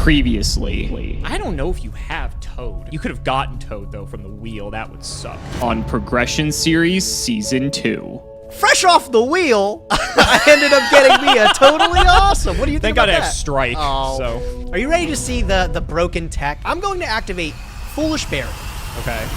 Previously. I don't know if you have Toad. You could have gotten Toad, though, from the wheel. That would suck. On Progression Series Season 2. Fresh off the wheel, I ended up getting me a totally awesome. What do you think about that? Thank God I have Strike, so... Are you ready to see the broken tech? I'm going to activate Foolish Burial. Okay.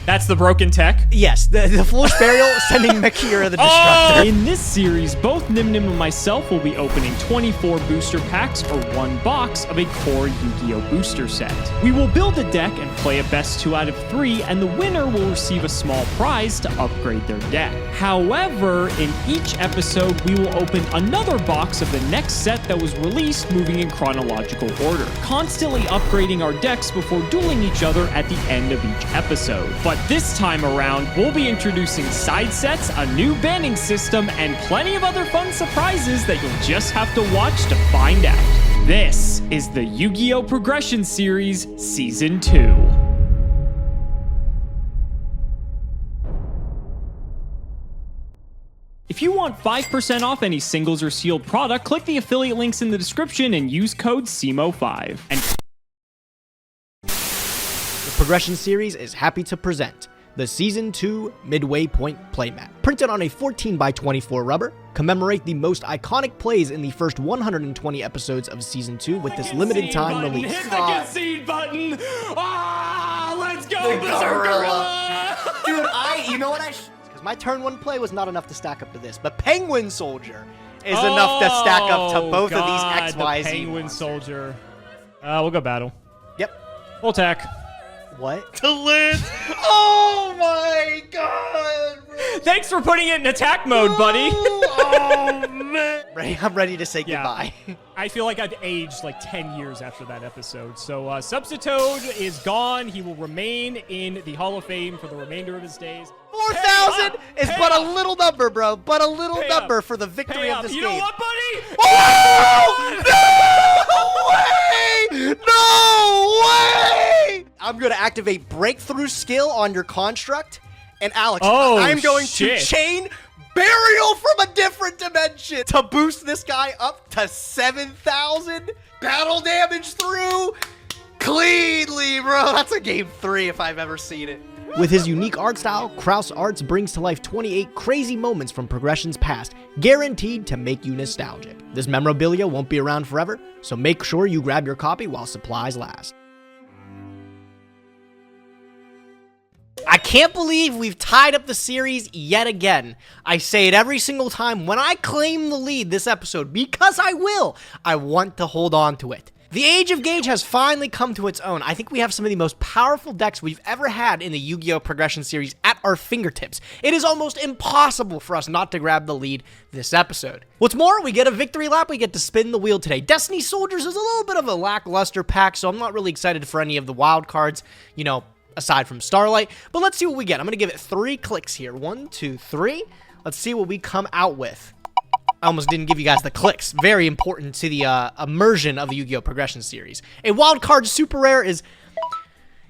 That's the broken tech? Yes, the Foolish Burial sending Mekira the Destructor. In this series, both Nyhmnim and myself will be opening 24 booster packs or one box of a core Yu-Gi-Oh! Booster set. We will build a deck and play a best 2 out of 3, and the winner will receive a small prize to upgrade their deck. However, in each episode, we will open another box of the next set that was released, moving in chronological order, constantly upgrading our decks before dueling each other at the end of each episode. But this time around, we'll be introducing side sets, a new banning system, and plenty of other fun surprises that you'll just have to watch to find out. This is the Yu-Gi-Oh! Progression Series Season 2. If you want 5% off any singles or sealed product, click the affiliate links in the description and use code Cimoooooooo5. And Progression Series is happy to present the Season 2 Midway Point playmat. Printed on a 14x24 rubber, commemorate the most iconic plays in the first 120 episodes of Season 2 with this limited time release. Hit the concede button! Ah, let's go, Gorilla! Dude, you know what because my turn 1 play was not enough to stack up to this, but Penguin Soldier is enough to stack up to both of these XYZ. The Penguin Soldier. We'll go battle. Yep. We'll attack. What? To live. Oh my god! Bro. Thanks for putting it in attack mode, buddy. Oh man! I'm ready to say goodbye. I feel like I've aged like 10 years after that episode. So Substitute is gone. He will remain in the Hall of Fame for the remainder of his days. 4,000 is but a little number, bro. But a little number for the victory of this game. You know what, buddy? Oh! No way! No way! I'm going to activate Breakthrough Skill on your construct. And Alex, I'm going to chain Burial from a different dimension to boost this guy up to 7,000. Battle damage through cleanly, bro. That's a game 3 if I've ever seen it. With his unique art style, Kraus Arts brings to life 28 crazy moments from Progression's past, guaranteed to make you nostalgic. This memorabilia won't be around forever, so make sure you grab your copy while supplies last. I can't believe we've tied up the series yet again. I say it every single time when I claim the lead this episode, because I will. I want to hold on to it. The Age of Gauge has finally come to its own. I think we have some of the most powerful decks we've ever had in the Yu-Gi-Oh! Progression series at our fingertips. It is almost impossible for us not to grab the lead this episode. What's more, we get a victory lap, we get to spin the wheel today. Destiny Soldiers is a little bit of a lackluster pack, so I'm not really excited for any of the wild cards, you know, aside from Starlight. But let's see what we get. I'm going to give it 3 clicks here. 1, 2, 3. Let's see what we come out with. I almost didn't give you guys the clicks. Very important to the immersion of the Yu-Gi-Oh! Progression series. A wild card super rare is...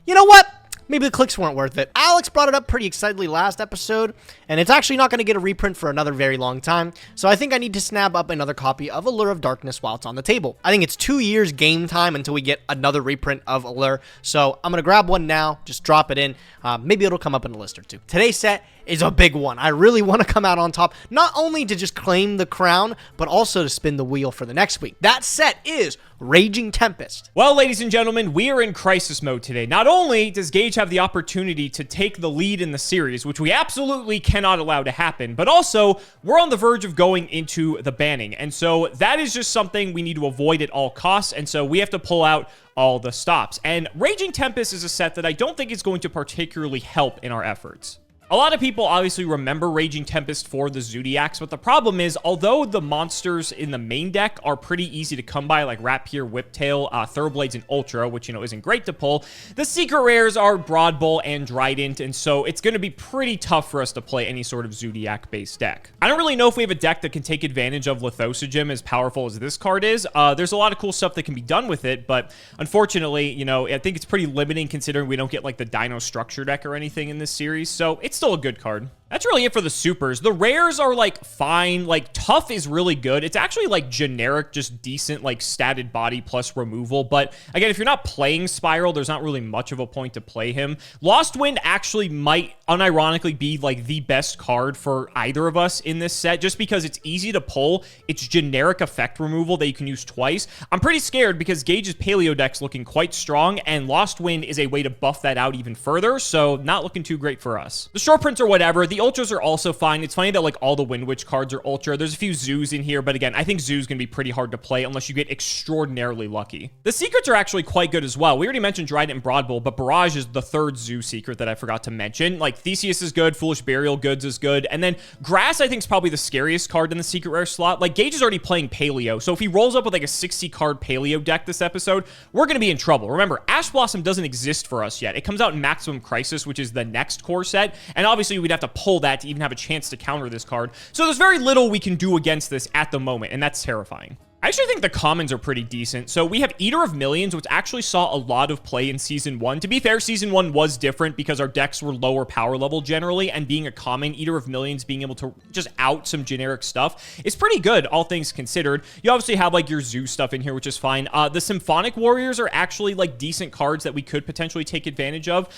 You know what? Maybe the clicks weren't worth it. Alex brought it up pretty excitedly last episode, and it's actually not going to get a reprint for another very long time, so I think I need to snap up another copy of Allure of Darkness while it's on the table. I think it's 2 years game time until we get another reprint of Allure, so I'm going to grab one now, just drop it in. Maybe it'll come up in a list or two. Today's set is a big one. I really want to come out on top, not only to just claim the crown, but also to spin the wheel for the next week. That set is Raging Tempest. Well, ladies and gentlemen, we are in crisis mode today. Not only does Gage have the opportunity to take the lead in the series, which we absolutely cannot allow to happen, but also we're on the verge of going into the banning. And so that is just something we need to avoid at all costs. And so we have to pull out all the stops. And Raging Tempest is a set that I don't think is going to particularly help in our efforts. A lot of people obviously remember Raging Tempest for the Zodiacs, but the problem is, although the monsters in the main deck are pretty easy to come by, like Rapier, Whiptail, Thoroughblades, and Ultra, which, you know, isn't great to pull, the secret rares are Broadbull and Trident, and so it's going to be pretty tough for us to play any sort of Zodiac-based deck. I don't really know if we have a deck that can take advantage of Lithosygem as powerful as this card is. There's a lot of cool stuff that can be done with it, but unfortunately, you know, I think it's pretty limiting considering we don't get, like, the Dino Structure deck or anything in this series, so it's still a good card. That's really it for the supers. The rares are like fine. Like tough is really good. It's actually like generic, just decent, like statted body plus removal. But again, if you're not playing Spiral, there's not really much of a point to play him. Lost Wind actually might unironically be like the best card for either of us in this set, just because it's easy to pull. It's generic effect removal that you can use twice. I'm pretty scared because Gage's Paleo deck's looking quite strong, and Lost Wind is a way to buff that out even further, so not looking too great for us. The short prints are whatever. The ultras are also fine. It's funny that like all the Wind Witch cards are ultra. There's a few zoos in here, but again, I think zoo's gonna be pretty hard to play unless you get extraordinarily lucky. The secrets are actually quite good as well. We already mentioned Dryden and Broadbull, but Barrage is the third zoo secret that I forgot to mention. Like Theseus is good, Foolish Burial Goods is good, and then Grass I think is probably the scariest card in the secret rare slot. Like Gage is already playing Paleo, so if he rolls up with like a 60 card Paleo deck this episode, we're gonna be in trouble. Remember, Ash Blossom doesn't exist for us yet. It comes out in Maximum Crisis, which is the next core set, and obviously we'd have to pull that to even have a chance to counter this card. So there's very little we can do against this at the moment, and that's terrifying. I actually think the commons are pretty decent. So we have Eater of Millions, which actually saw a lot of play in Season 1. To be fair, Season 1 was different because our decks were lower power level generally, and being a common, Eater of Millions being able to just out some generic stuff is pretty good, all things considered. You obviously have like your Zoo stuff in here, which is fine. The Symphonic Warriors are actually like decent cards that we could potentially take advantage of.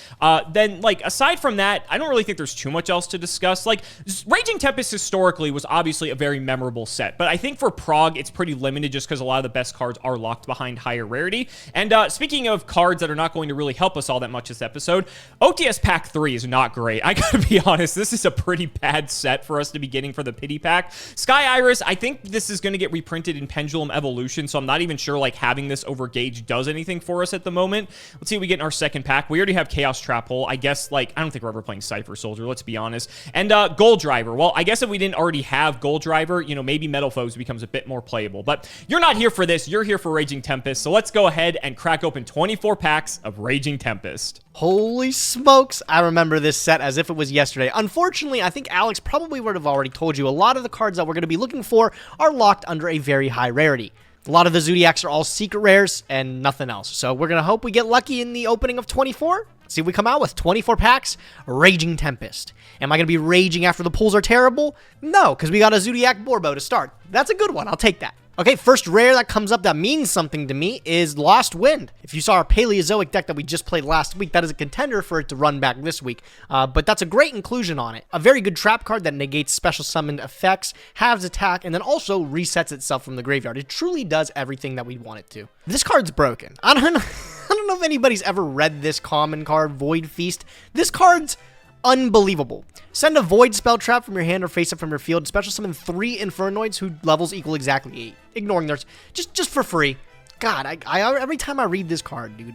Then like aside from that, I don't really think there's too much else to discuss. Like Raging Tempest historically was obviously a very memorable set, but I think for Prog, it's pretty limited just because a lot of the best cards are locked behind higher rarity. And speaking of cards that are not going to really help us all that much this episode, OTS Pack 3 is not great. I gotta be honest, this is a pretty bad set for us to be getting for the Pity Pack. Sky Iris, I think this is going to get reprinted in Pendulum Evolution, so I'm not even sure like having this over Gage does anything for us at the moment. Let's see what we get in our second pack. We already have Chaos Trap Hole. I guess like, I don't think we're ever playing Cypher Soldier, let's be honest. And Gold Driver. Well, I guess if we didn't already have Gold Driver, you know, maybe Metal Foes becomes a bit more playable, but you're not here for this. You're here for Raging Tempest. So let's go ahead and crack open 24 packs of Raging Tempest. Holy smokes, I remember this set as if it was yesterday. Unfortunately, I think Alex probably would have already told you a lot of the cards that we're going to be looking for are locked under a very high rarity. A lot of the Zodiacs are all secret rares and nothing else. So we're going to hope we get lucky in the opening of 24. See if we come out with 24 packs, Raging Tempest. Am I going to be raging after the pulls are terrible? No, because we got a Zodiac Borbo to start. That's a good one. I'll take that. Okay, first rare that comes up that means something to me is Lost Wind. If you saw our Paleozoic deck that we just played last week, that is a contender for it to run back this week. But that's a great inclusion on it. A very good trap card that negates special summoned effects, halves attack, and then also resets itself from the graveyard. It truly does everything that we want it to. This card's broken. I don't know if anybody's ever read this common card, Void Feast. This card's unbelievable. Send a Void spell trap from your hand or face up from your field. Special summon 3 Infernoids who levels equal exactly 8. Ignoring theirs. Just for free. God, I every time I read this card, dude,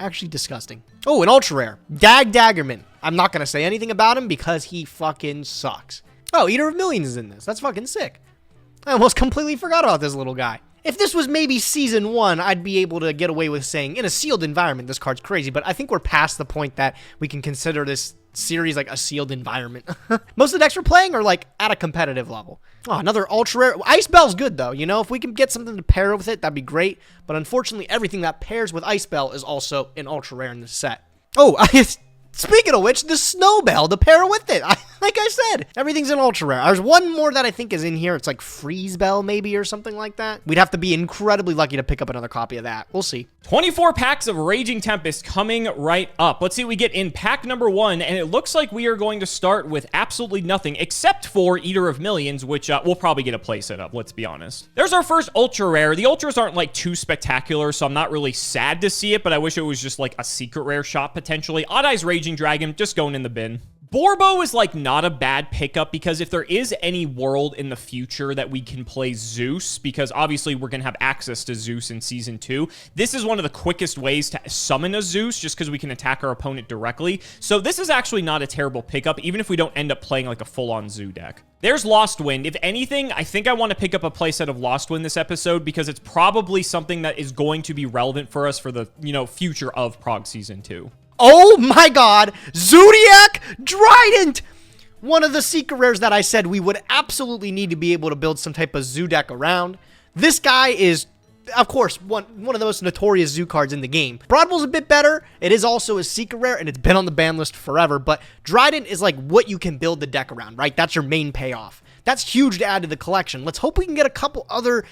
actually disgusting. Oh, an ultra rare. Daggerman. I'm not going to say anything about him because he fucking sucks. Oh, Eater of Millions is in this. That's fucking sick. I almost completely forgot about this little guy. If this was maybe Season 1, I'd be able to get away with saying, in a sealed environment, this card's crazy, but I think we're past the point that we can consider this series like a sealed environment. Most of the decks we're playing are like at a competitive level. Oh, another ultra rare. Ice Bell's good though, you know, if we can get something to pair with it, that'd be great, but unfortunately everything that pairs with Ice Bell is also an ultra rare in this set. Oh, speaking of which, the Snowbell to pair with it. Like I said, everything's an ultra rare. There's one more that I think is in here. It's like Freeze Bell maybe or something like that. We'd have to be incredibly lucky to pick up another copy of that. We'll see. 24 packs of Raging Tempest coming right up. Let's see what we get in pack number 1, and it looks like we are going to start with absolutely nothing except for Eater of Millions, which we'll probably get a play set up, let's be honest. There's our first ultra rare. The ultras aren't like too spectacular, so I'm not really sad to see it, but I wish it was just like a secret rare shot potentially. Odd Eyes Raging Dragon, just going in the bin. Borbo is like not a bad pickup because if there is any world in the future that we can play Zeus, because obviously we're going to have access to Zeus in Season 2, this is one of the quickest ways to summon a Zeus just because we can attack our opponent directly. So this is actually not a terrible pickup, even if we don't end up playing like a full-on Zoo deck. There's Lost Wind. If anything, I think I want to pick up a playset of Lost Wind this episode because it's probably something that is going to be relevant for us for the, you know, future of Prog Season 2. Oh my god, Zodiac Trident! One of the secret rares that I said we would absolutely need to be able to build some type of Zoo deck around. This guy is of course, one of the most notorious zoo cards in the game. Broadwell's a bit better. It is also a secret rare, and it's been on the ban list forever, but Dryden is like what you can build the deck around, right? That's your main payoff. That's huge to add to the collection. Let's hope we can get a couple other,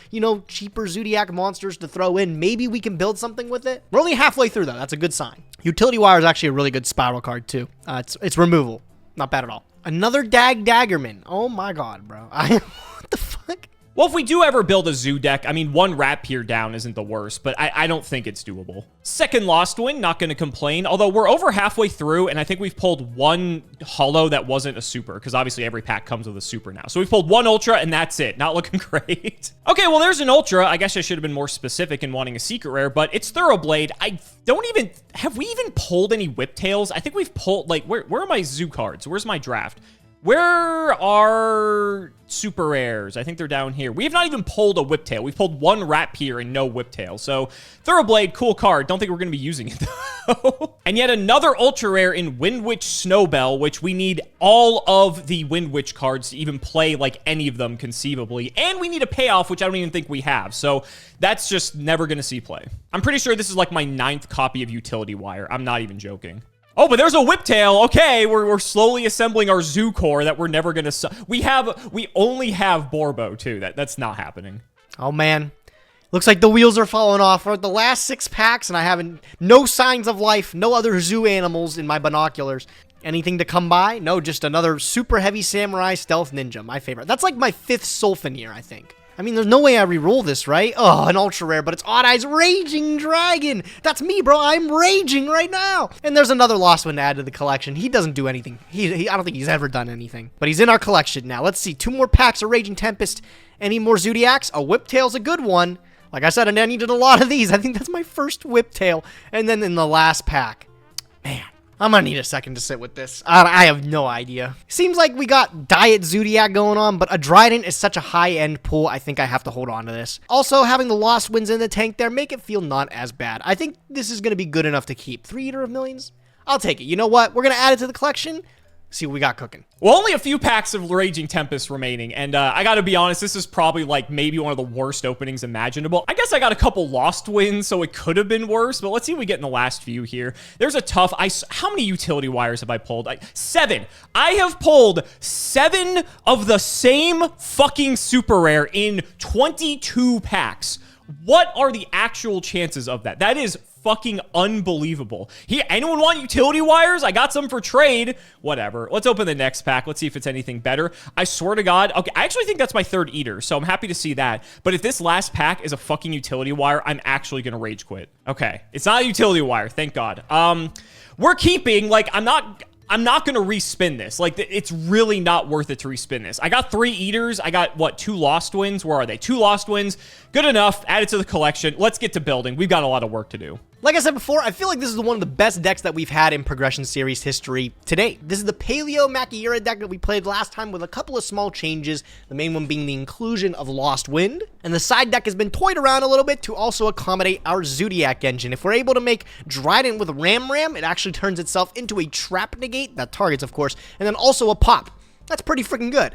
cheaper Zodiac monsters to throw in. Maybe we can build something with it. We're only halfway through, though. That's a good sign. Utility Wire is actually a really good spiral card, too. It's removal. Not bad at all. Another Daggerman. Oh, my God, bro. What the fuck? Well, if we do ever build a zoo deck, I mean, one Rapier down isn't the worst, but I don't think it's doable. Second Lost Win, not going to complain, although we're over halfway through, and I think we've pulled one holo that wasn't a super, because obviously every pack comes with a super now. So we've pulled one ultra, and that's it. Not looking great. Okay, well, there's an ultra. I guess I should have been more specific in wanting a secret rare, but it's Thoroughblade. Have we even pulled any Whiptails? I think we've pulled, like, where are my zoo cards? Where's my draft? Where are super rares? I think they're down here. We have not even pulled a Whiptail. We've pulled one Rapier and no Whiptail. So Thoroughblade, cool card. Don't think we're going to be using it, though. And yet another ultra rare in Wind Witch Snowbell, which we need all of the Wind Witch cards to even play like any of them conceivably. And we need a payoff, which I don't even think we have. So that's just never going to see play. I'm pretty sure this is like my 9th copy of Utility Wire. I'm not even joking. Oh, but there's a Whiptail. Okay, we're slowly assembling our zoo core that we're never gonna. We only have Borbo too. That's not happening. Oh man, looks like the wheels are falling off. We're at the last 6 packs, and I have no signs of life, no other zoo animals in my binoculars. Anything to come by? No, just another super heavy samurai stealth ninja. My favorite. That's like my 5th Sulfenir, I think. I mean, there's no way I re-roll this, right? Oh, an ultra rare, but it's Odd Eyes Raging Dragon. That's me, bro. I'm raging right now. And there's another Lost One to add to the collection. He doesn't do anything. I don't think he's ever done anything. But he's in our collection now. Let's see. 2 more packs of Raging Tempest. Any more Zodiacs? A Whiptail's a good one. Like I said, I needed a lot of these. I think that's my first Whiptail. And then in the last pack, man, I'm gonna need a second to sit with this. I have no idea. Seems like we got Diet Zodiac going on, but a Dryden is such a high-end pull, I think I have to hold on to this. Also, having the Lost Winds in the tank there make it feel not as bad. I think this is gonna be good enough to keep. 3 Eater of Millions? I'll take it. You know what? We're gonna add it to the collection. See what we got cooking. Well, only a few packs of Raging Tempest remaining, and I gotta be honest, this is probably like maybe one of the worst openings imaginable. I guess I got a couple Lost Wins, so it could have been worse, but let's see what we get in the last few here. There's a tough, how many Utility Wires have I pulled? 7. I have pulled 7 of the same fucking super rare in 22 packs. What are the actual chances of that? That is fucking unbelievable. Anyone want Utility Wires? I got some for trade. Whatever. Let's open the next pack. Let's see if it's anything better. I swear to God. Okay, I actually think that's my 3rd Eater, so I'm happy to see that. But if this last pack is a fucking Utility Wire, I'm actually going to rage quit. Okay, it's not a Utility Wire. Thank God. We're keeping, like, I'm not going to respin this. Like, it's really not worth it to respin this. I got 3 Eaters. I got, what, 2 Lost Winds? Where are they? 2 Lost Winds. Good enough. Add it to the collection. Let's get to building. We've got a lot of work to do. Like I said before, I feel like this is one of the best decks that we've had in Progression Series history to date. This is the Paleo Makiura deck that we played last time with a couple of small changes, the main one being the inclusion of Lost Wind, and the side deck has been toyed around a little bit to also accommodate our Zodiac engine. If we're able to make Dryden with Ram, it actually turns itself into a Trap Negate, that targets, of course, and then also a Pop. That's pretty freaking good.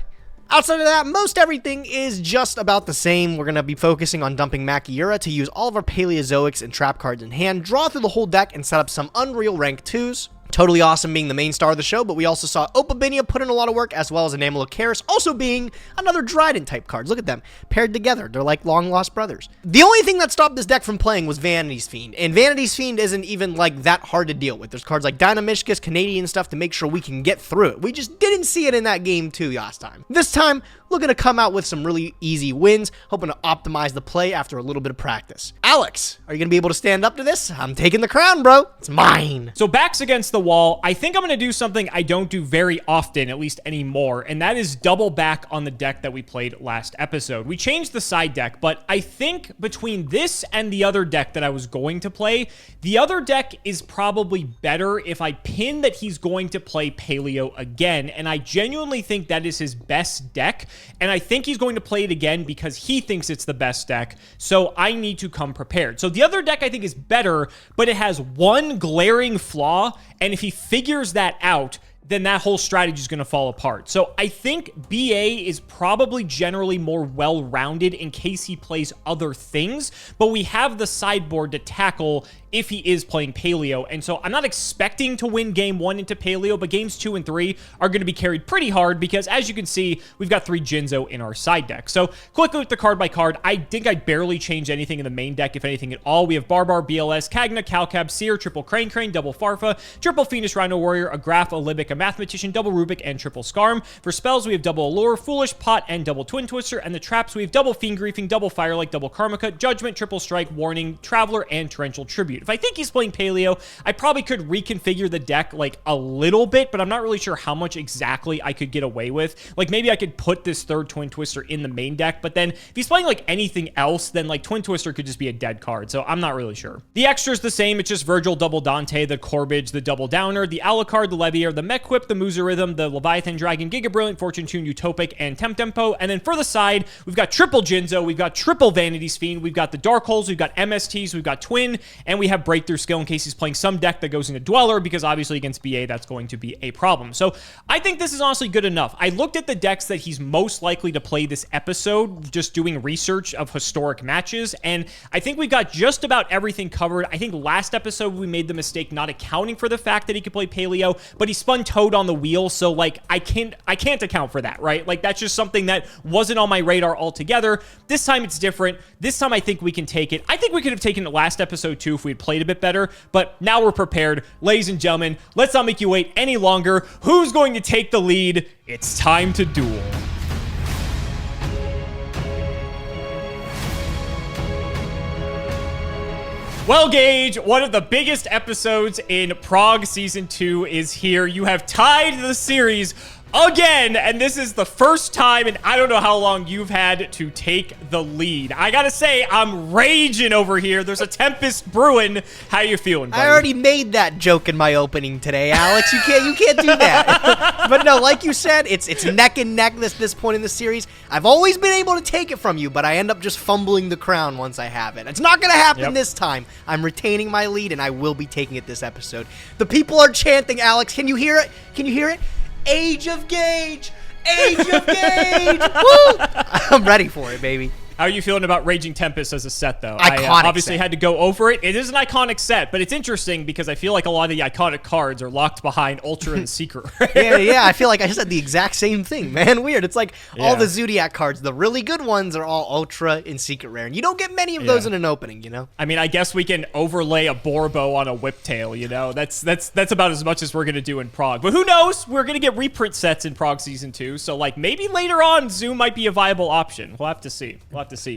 Outside of that, most everything is just about the same. We're going to be focusing on dumping Makiura to use all of our Paleozoics and trap cards in hand, draw through the whole deck, and set up some Unreal Rank 2s. Totally Awesome being the main star of the show, but we also saw Opabinia put in a lot of work, as well as Enamel of Karis also being another Dryden type cards. Look at them, paired together. They're like long-lost brothers. The only thing that stopped this deck from playing was Vanity's Fiend, and Vanity's Fiend isn't even like that hard to deal with. There's cards like Dynamishkus, Canadian stuff to make sure we can get through it. We just didn't see it in that game too last time. This time, looking to come out with some really easy wins, hoping to optimize the play after a little bit of practice. Alex, are you going to be able to stand up to this? I'm taking the crown, bro. It's mine. So backs against the wall. I think I'm going to do something I don't do very often, at least anymore, and that is double back on the deck that we played last episode. We changed the side deck, but I think between this and the other deck that I was going to play, the other deck is probably better if I pin that he's going to play Paleo again, and I genuinely think that is his best deck. And I think he's going to play it again because he thinks it's the best deck, so I need to come prepared. So the other deck I think is better, but it has one glaring flaw, and if he figures that out, then that whole strategy is going to fall apart. So I think BA is probably generally more well-rounded in case he plays other things, but we have the sideboard to tackle if he is playing Paleo. And so I'm not expecting to win game 1 into Paleo, but games 2 and 3 are going to be carried pretty hard because, as you can see, we've got 3 Jinzo in our side deck. So quickly with the card by card, I think I barely changed anything in the main deck, if anything at all. We have Barbar, BLS, Kagna, Calcab, Seer, triple Crane Crane, double Farfa, triple Fiendish Rhino Warrior, a Graph, a Libic, a Mathematician, double Rubik, and triple Scarm. For spells, we have double Allure, Foolish Pot, and double Twin Twister. And the traps, we have double Fiend Griefing, double Firelight, double Karmika, Judgment, triple Strike, Warning, Traveler, and Torrential Tribute. If I think he's playing Paleo, I probably could reconfigure the deck like a little bit, but I'm not really sure how much exactly I could get away with. Like maybe I could put this third Twin Twister in the main deck, but then if he's playing like anything else, then like Twin Twister could just be a dead card. So I'm not really sure. The extra is the same. It's just Virgil, double Dante, the Corbage, the double Downer, the Alucard, the Levier, the Mech Whip, the Musa Rhythm, the Leviathan Dragon, Giga Brilliant, Fortune Tune, Utopic, and Temp Tempo. And then for the side, we've got triple Jinzo, we've got triple Vanity's Fiend, we've got the Dark Holes, we've got MSTs, we've got Twin, and we have Breakthrough Skill in case he's playing some deck that goes into Dweller, because obviously against BA, that's going to be a problem. So I think this is honestly good enough. I looked at the decks that he's most likely to play this episode, just doing research of historic matches, and I think we got just about everything covered. I think last episode we made the mistake not accounting for the fact that he could play Paleo, but he spun Toad on the wheel, so like I can't account for that, right? Like that's just something that wasn't on my radar altogether. This time it's different. This time I think we can take it. I think we could have taken it last episode too if we had played a bit better, but now we're prepared. Ladies and gentlemen, let's not make you wait any longer. Who's going to take the lead? It's time to duel. Well, Gage, one of the biggest episodes in Prague Season 2 is here. You have tied the series again, and this is the first time in I don't know how long you've had to take the lead. I gotta say, I'm raging over here. There's a Tempest brewing. How you feeling, buddy? I already made that joke in my opening today, Alex. You can't do that. But no, like you said, it's neck and neck this point in the series. I've always been able to take it from you, but I end up just fumbling the crown once I have it. It's not gonna happen this time. I'm retaining my lead, and I will be taking it this episode. The people are chanting, Alex. Can you hear it? Can you hear it? Age of Gage! Age of Gage! Woo! I'm ready for it, baby. How are you feeling about Raging Tempest as a set, though? Iconic I obviously set. had to go over it. It is an iconic set, but it's interesting because I feel like a lot of the iconic cards are locked behind Ultra and Secret Rare. Yeah, I feel like I said the exact same thing, man. Weird. It's like all the Zodiac cards, the really good ones are all Ultra and Secret Rare, and you don't get many of those in an opening, you know? I mean, I guess we can overlay a Borbo on a Whiptail, you know? That's about as much as we're going to do in Prague. But who knows? We're going to get reprint sets in Prague Season 2, so like maybe later on Zoom might be a viable option. We'll have to see.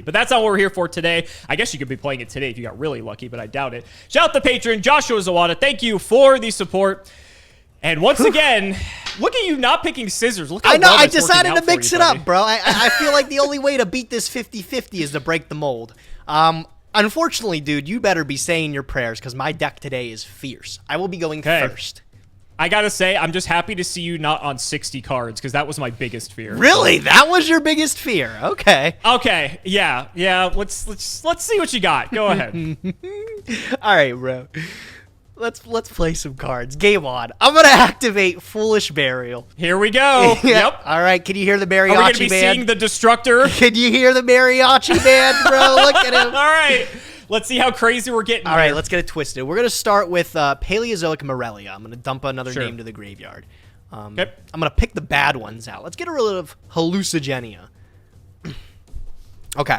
But that's not what we're here for today. I guess you could be playing it today if you got really lucky, but I doubt it. Shout out to patron Joshua Zawada. Thank you for the support. And once again, look at you not picking scissors. Look how I know, well I that's working decided out to for mix you, it buddy. up, bro. I feel like the only way to beat this 50-50 is to break the mold. Unfortunately, dude, you better be saying your prayers because my deck today is fierce. I will be going first. I gotta say, I'm just happy to see you not on 60 cards because that was my biggest fear. Really? That was your biggest fear? Okay. Okay, yeah. Let's see what you got. Go ahead. All right, bro. Let's play some cards. Game on. I'm gonna activate Foolish Burial. Here we go. Yep. All right. Can you hear the mariachi Are we gonna be band? seeing the Destructor? Can you hear the mariachi band, bro? Look at him. All right. Let's see how crazy we're getting. All right, let's get it twisted. We're going to start with Paleozoic Morelia. I'm going to dump another name to the graveyard. I'm going to pick the bad ones out. Let's get rid of Hallucigenia. Okay.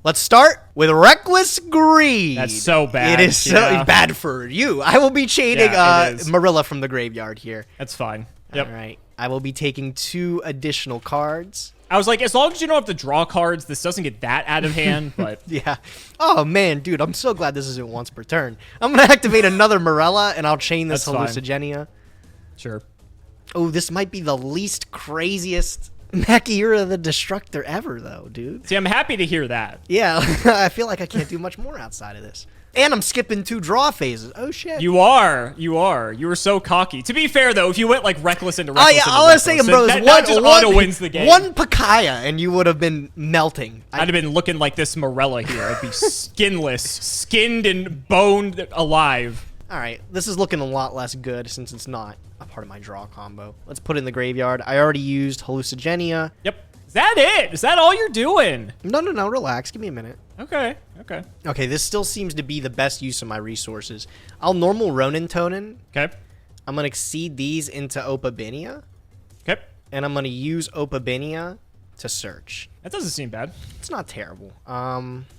Let's start with Reckless Greed. That's so bad. It is so bad for you. I will be chaining Marilla from the graveyard here. That's fine. Yep. All right. I will be taking 2 additional cards. I was like, as long as you don't have to draw cards, this doesn't get that out of hand, but... Yeah. Oh, man, dude, I'm so glad this isn't once per turn. I'm going to activate another Morella, and I'll chain this Hallucigenia. Sure. Oh, this might be the least craziest Mechira the Destructor ever, though, dude. See, I'm happy to hear that. Yeah, I feel like I can't do much more outside of this. And I'm skipping 2 draw phases. Oh, shit. You are. You were so cocky. To be fair, though, if you went, like, Reckless into Reckless I was saying, bro, that just auto-wins the game. One Pakaya, and you would have been melting. I'd have been looking like this Morella here. I'd be skinless, skinned and boned alive. All right, this is looking a lot less good since it's not a part of my draw combo. Let's put it in the graveyard. I already used Hallucigenia. Yep. Is that it? Is that all you're doing? No, relax. Give me a minute. Okay. Okay, this still seems to be the best use of my resources. I'll normal Ronin Tonin. Okay. I'm going to exceed these into Opabinia. Okay. And I'm going to use Opabinia to search. That doesn't seem bad. It's not terrible.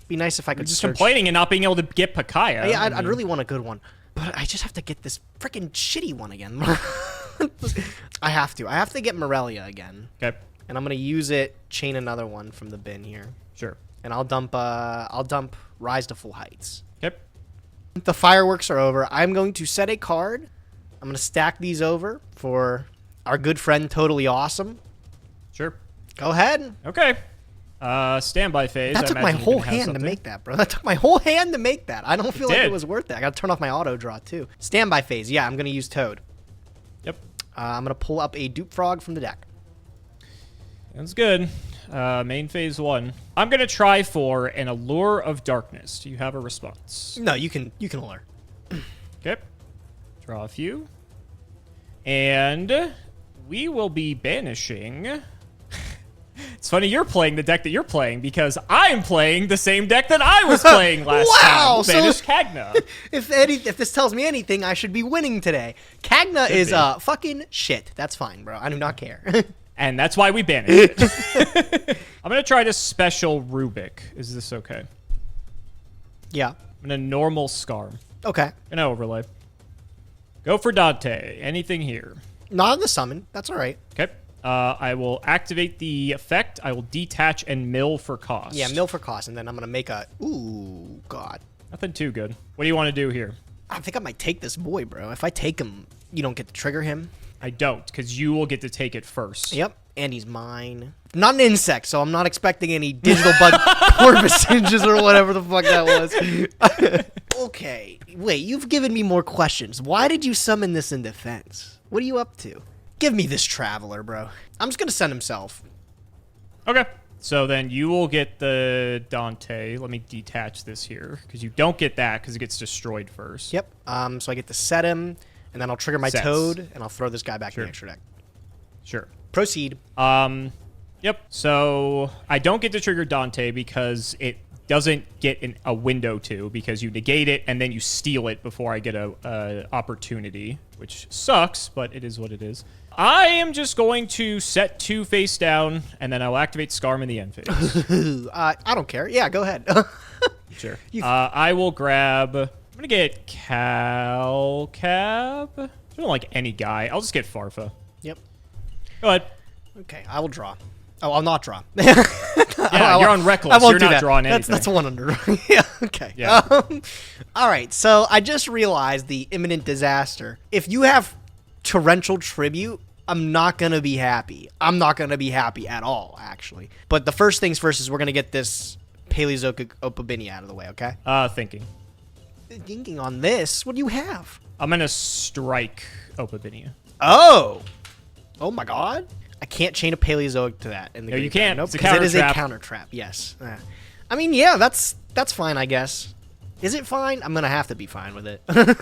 Be nice if I could Just search. complaining and not being able to get Pakaya. Yeah, I'd really want a good one. But I just have to get this freaking shitty one again. I have to get Morelia again. Okay. And I'm going to use it, chain another one from the bin here. Sure. And I'll dump Rise to Full Heights. Okay. The fireworks are over. I'm going to set a card. I'm going to stack these over for our good friend Totally Awesome. Sure. Go ahead. Okay. Standby phase. That took my whole hand to make that, bro. That took my whole hand to make that. I don't feel like it was worth it. I got to turn off my auto draw, too. Standby phase. Yeah, I'm going to use Toad. Yep. I'm going to pull up a Dupe Frog from the deck. That's good. Main phase 1. I'm going to try for an Allure of Darkness. Do you have a response? No, you can allure. Okay. Draw a few. And we will be banishing... It's funny you're playing the deck that you're playing because I'm playing the same deck that I was playing last time. We'll banish Kagna. If this tells me anything, I should be winning today. Kagna is fucking shit. That's fine, bro. I do not care. And that's why we banish it. I'm going to try to special Rubik. Is this okay? Yeah. I'm going to normal Scarm. Okay. And overlay. Go for Dante. Anything here? Not on the summon. That's all right. Okay. I will activate the effect. I will detach and mill for cost. Yeah, mill for cost, and then I'm going to make a... Ooh, God. Nothing too good. What do you want to do here? I think I might take this boy, bro. If I take him, you don't get to trigger him. I don't, because you will get to take it first. Yep, and he's mine. Not an insect, so I'm not expecting any digital bug porpoises or whatever the fuck that was. Okay, wait, you've given me more questions. Why did you summon this in defense? What are you up to? Give me this Traveler, bro. I'm just going to send himself. Okay. So then you will get the Dante. Let me detach this here, because you don't get that, because it gets destroyed first. Yep, so I get to set him, and then I'll trigger my Toad, and I'll throw this guy back in the extra deck. Sure. Proceed. Yep. So I don't get to trigger Dante because it doesn't get a window to, because you negate it and then you steal it before I get a opportunity, which sucks, but it is what it is. I am just going to set 2 face down, and then I'll activate Scarm in the end phase. I don't care. Yeah, go ahead. Sure. I will grab... I'm going to get Calcab. I don't like any guy. I'll just get Farfa. Yep. Go ahead. Okay, I will draw. Oh, I'll not draw. Yeah, you're on Reckless. You're not drawing anything. That's one under. Yeah, okay. Yeah. All right, so I just realized the imminent disaster. If you have Torrential Tribute, I'm not going to be happy. I'm not going to be happy at all, actually. But the first things first is we're going to get this Paleozoic Opabinia out of the way, okay? Thinking. Thinking on this? What do you have? I'm going to strike Opabinia. Oh! Oh my god. I can't chain a Paleozoic to that. In the you can't. Nope, it's a because it is a counter counter trap. Yes. I mean, yeah, that's fine, I guess. Is it fine? I'm going to have to be fine with it. All right.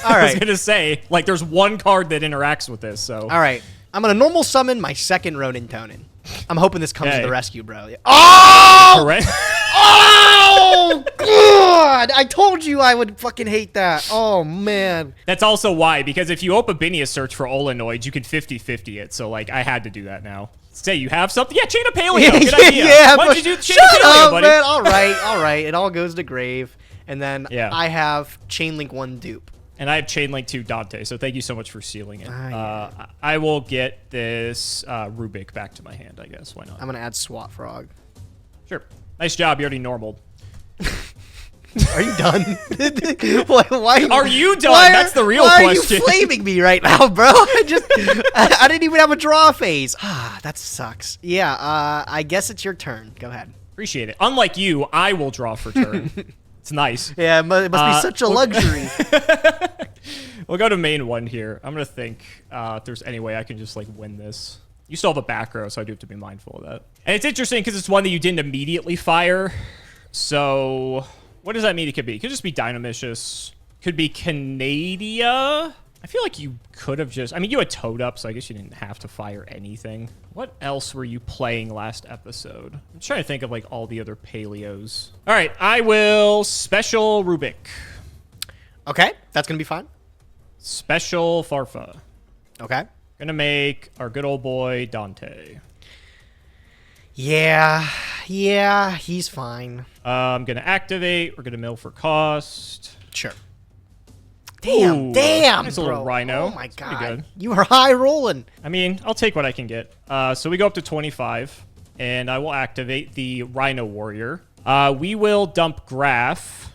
I was going to say, like, there's one card that interacts with this, so. All right. I'm going to normal summon my second Ronin Tonin. I'm hoping this comes to the rescue, bro. Yeah. Oh! Correct. Oh, God! I told you I would fucking hate that. Oh, man. That's also why, because if you Opabinia search for Olenoids, you can 50-50 it, so, like, I had to do that now. Say you have something? Yeah, chain a Paleo. Good idea. Yeah, why don't you do chain shut a Paleo, up, buddy? Man. All right. It all goes to grave. And then I have Chainlink 1 dupe. And I have Chainlink 2 Dante, so thank you so much for sealing it. Yeah. I will get this Rubik back to my hand, I guess. Why not? I'm going to add Swat Frog. Sure. Nice job. You already normaled. Are you done? why are you done? That's the real question. Why are you flaming me right now, bro? I didn't even have a draw phase. That sucks. Yeah, I guess it's your turn. Go ahead. Appreciate it. Unlike you, I will draw for turn. It's nice. Yeah, it must be such a luxury. We'll go to main 1 here. I'm going to think if there's any way I can just, like, win this. You still have a back row, so I do have to be mindful of that. And it's interesting because it's one that you didn't immediately fire. So what does that mean it could be? It could just be Dynamicious. Could be Canadia. I feel like you could have just... I mean, you had Toad up, so I guess you didn't have to fire anything. What else were you playing last episode? I'm trying to think of, like, all the other paleos. All right, I will special Rubik. Okay, that's going to be fine. Special Farfa. Okay. Gonna make our good old boy Dante. Yeah, he's fine. I'm gonna activate. We're gonna mill for cost. Sure. Damn, Nice bro. little Rhino. Oh my That's pretty god. good. You are high rolling. I mean, I'll take what I can get. So we go up to 25, and I will activate the Rhino Warrior. We will dump Graph.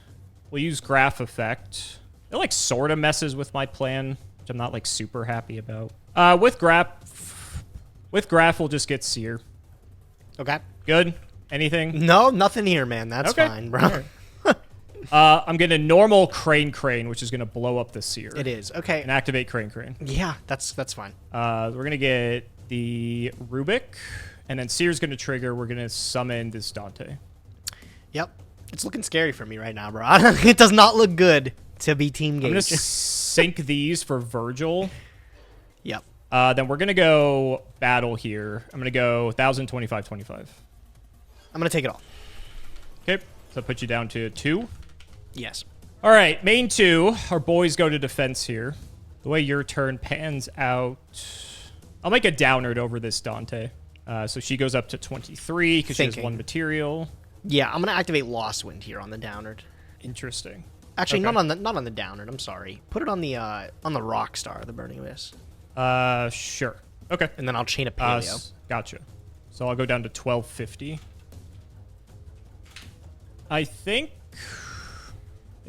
We'll use Graph effect. It like sort of messes with my plan, which I'm not like super happy about. With Graph, we'll just get Seer. Okay. Good. Anything? No, nothing here, man. That's Okay. fine, bro. I'm gonna normal Crane, which is gonna blow up the Seer. It is. Okay. And activate Crane. Yeah, that's fine. We're gonna get the Rubik, and then Seer's gonna trigger. We're gonna summon this Dante. Yep. It's looking scary for me right now, bro. It does not look good to be team I'm gonna gauge. sync these for Virgil. Yep. Then we're gonna go battle here. I'm gonna go 1,000, 25, 25. I'm going to take it all. Okay, so that puts you down to 2. Yes. All right, main 2. Our boys go to defense here. The way your turn pans out, I'll make a downward over this Dante. So she goes up to 23 because she has 1 material. Yeah, I'm going to activate Lost Wind here on the downward. Interesting. Actually, Okay. not on the downward. I'm sorry. Put it on the Rock Star, the Burning Abyss. Sure. Okay. And then I'll chain a paleo. Gotcha. So I'll go down to 1250. I think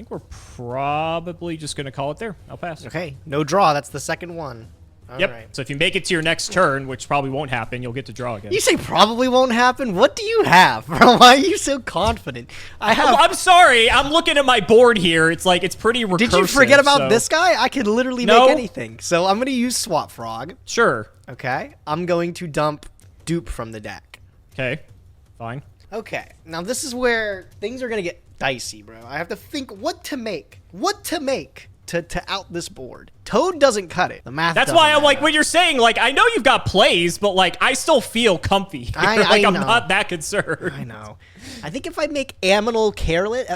we're probably just gonna call it there. I'll pass. Okay, no draw. That's the second one. All Yep. right. So if you make it to your next turn, which probably won't happen, you'll get to draw again. You say probably won't happen. What do you have, bro? Why are you so confident? I have. I'm sorry. I'm looking at my board here. It's like it's pretty recursive. Did you forget about so- this guy? I could literally No. make anything. So I'm gonna use Swap Frog. Sure. Okay. I'm going to dump Dupe from the deck. Okay. Fine. Okay. Now this is where things are gonna get dicey, bro. I have to think what to make. To out this board. Toad doesn't cut it. The math. That's doesn't why I'm like, add when up. you're saying, like, I know you've got plays, but, like, I still feel comfy. I like, I'm know. not that concerned. I know. I think if I make Aminal Careless,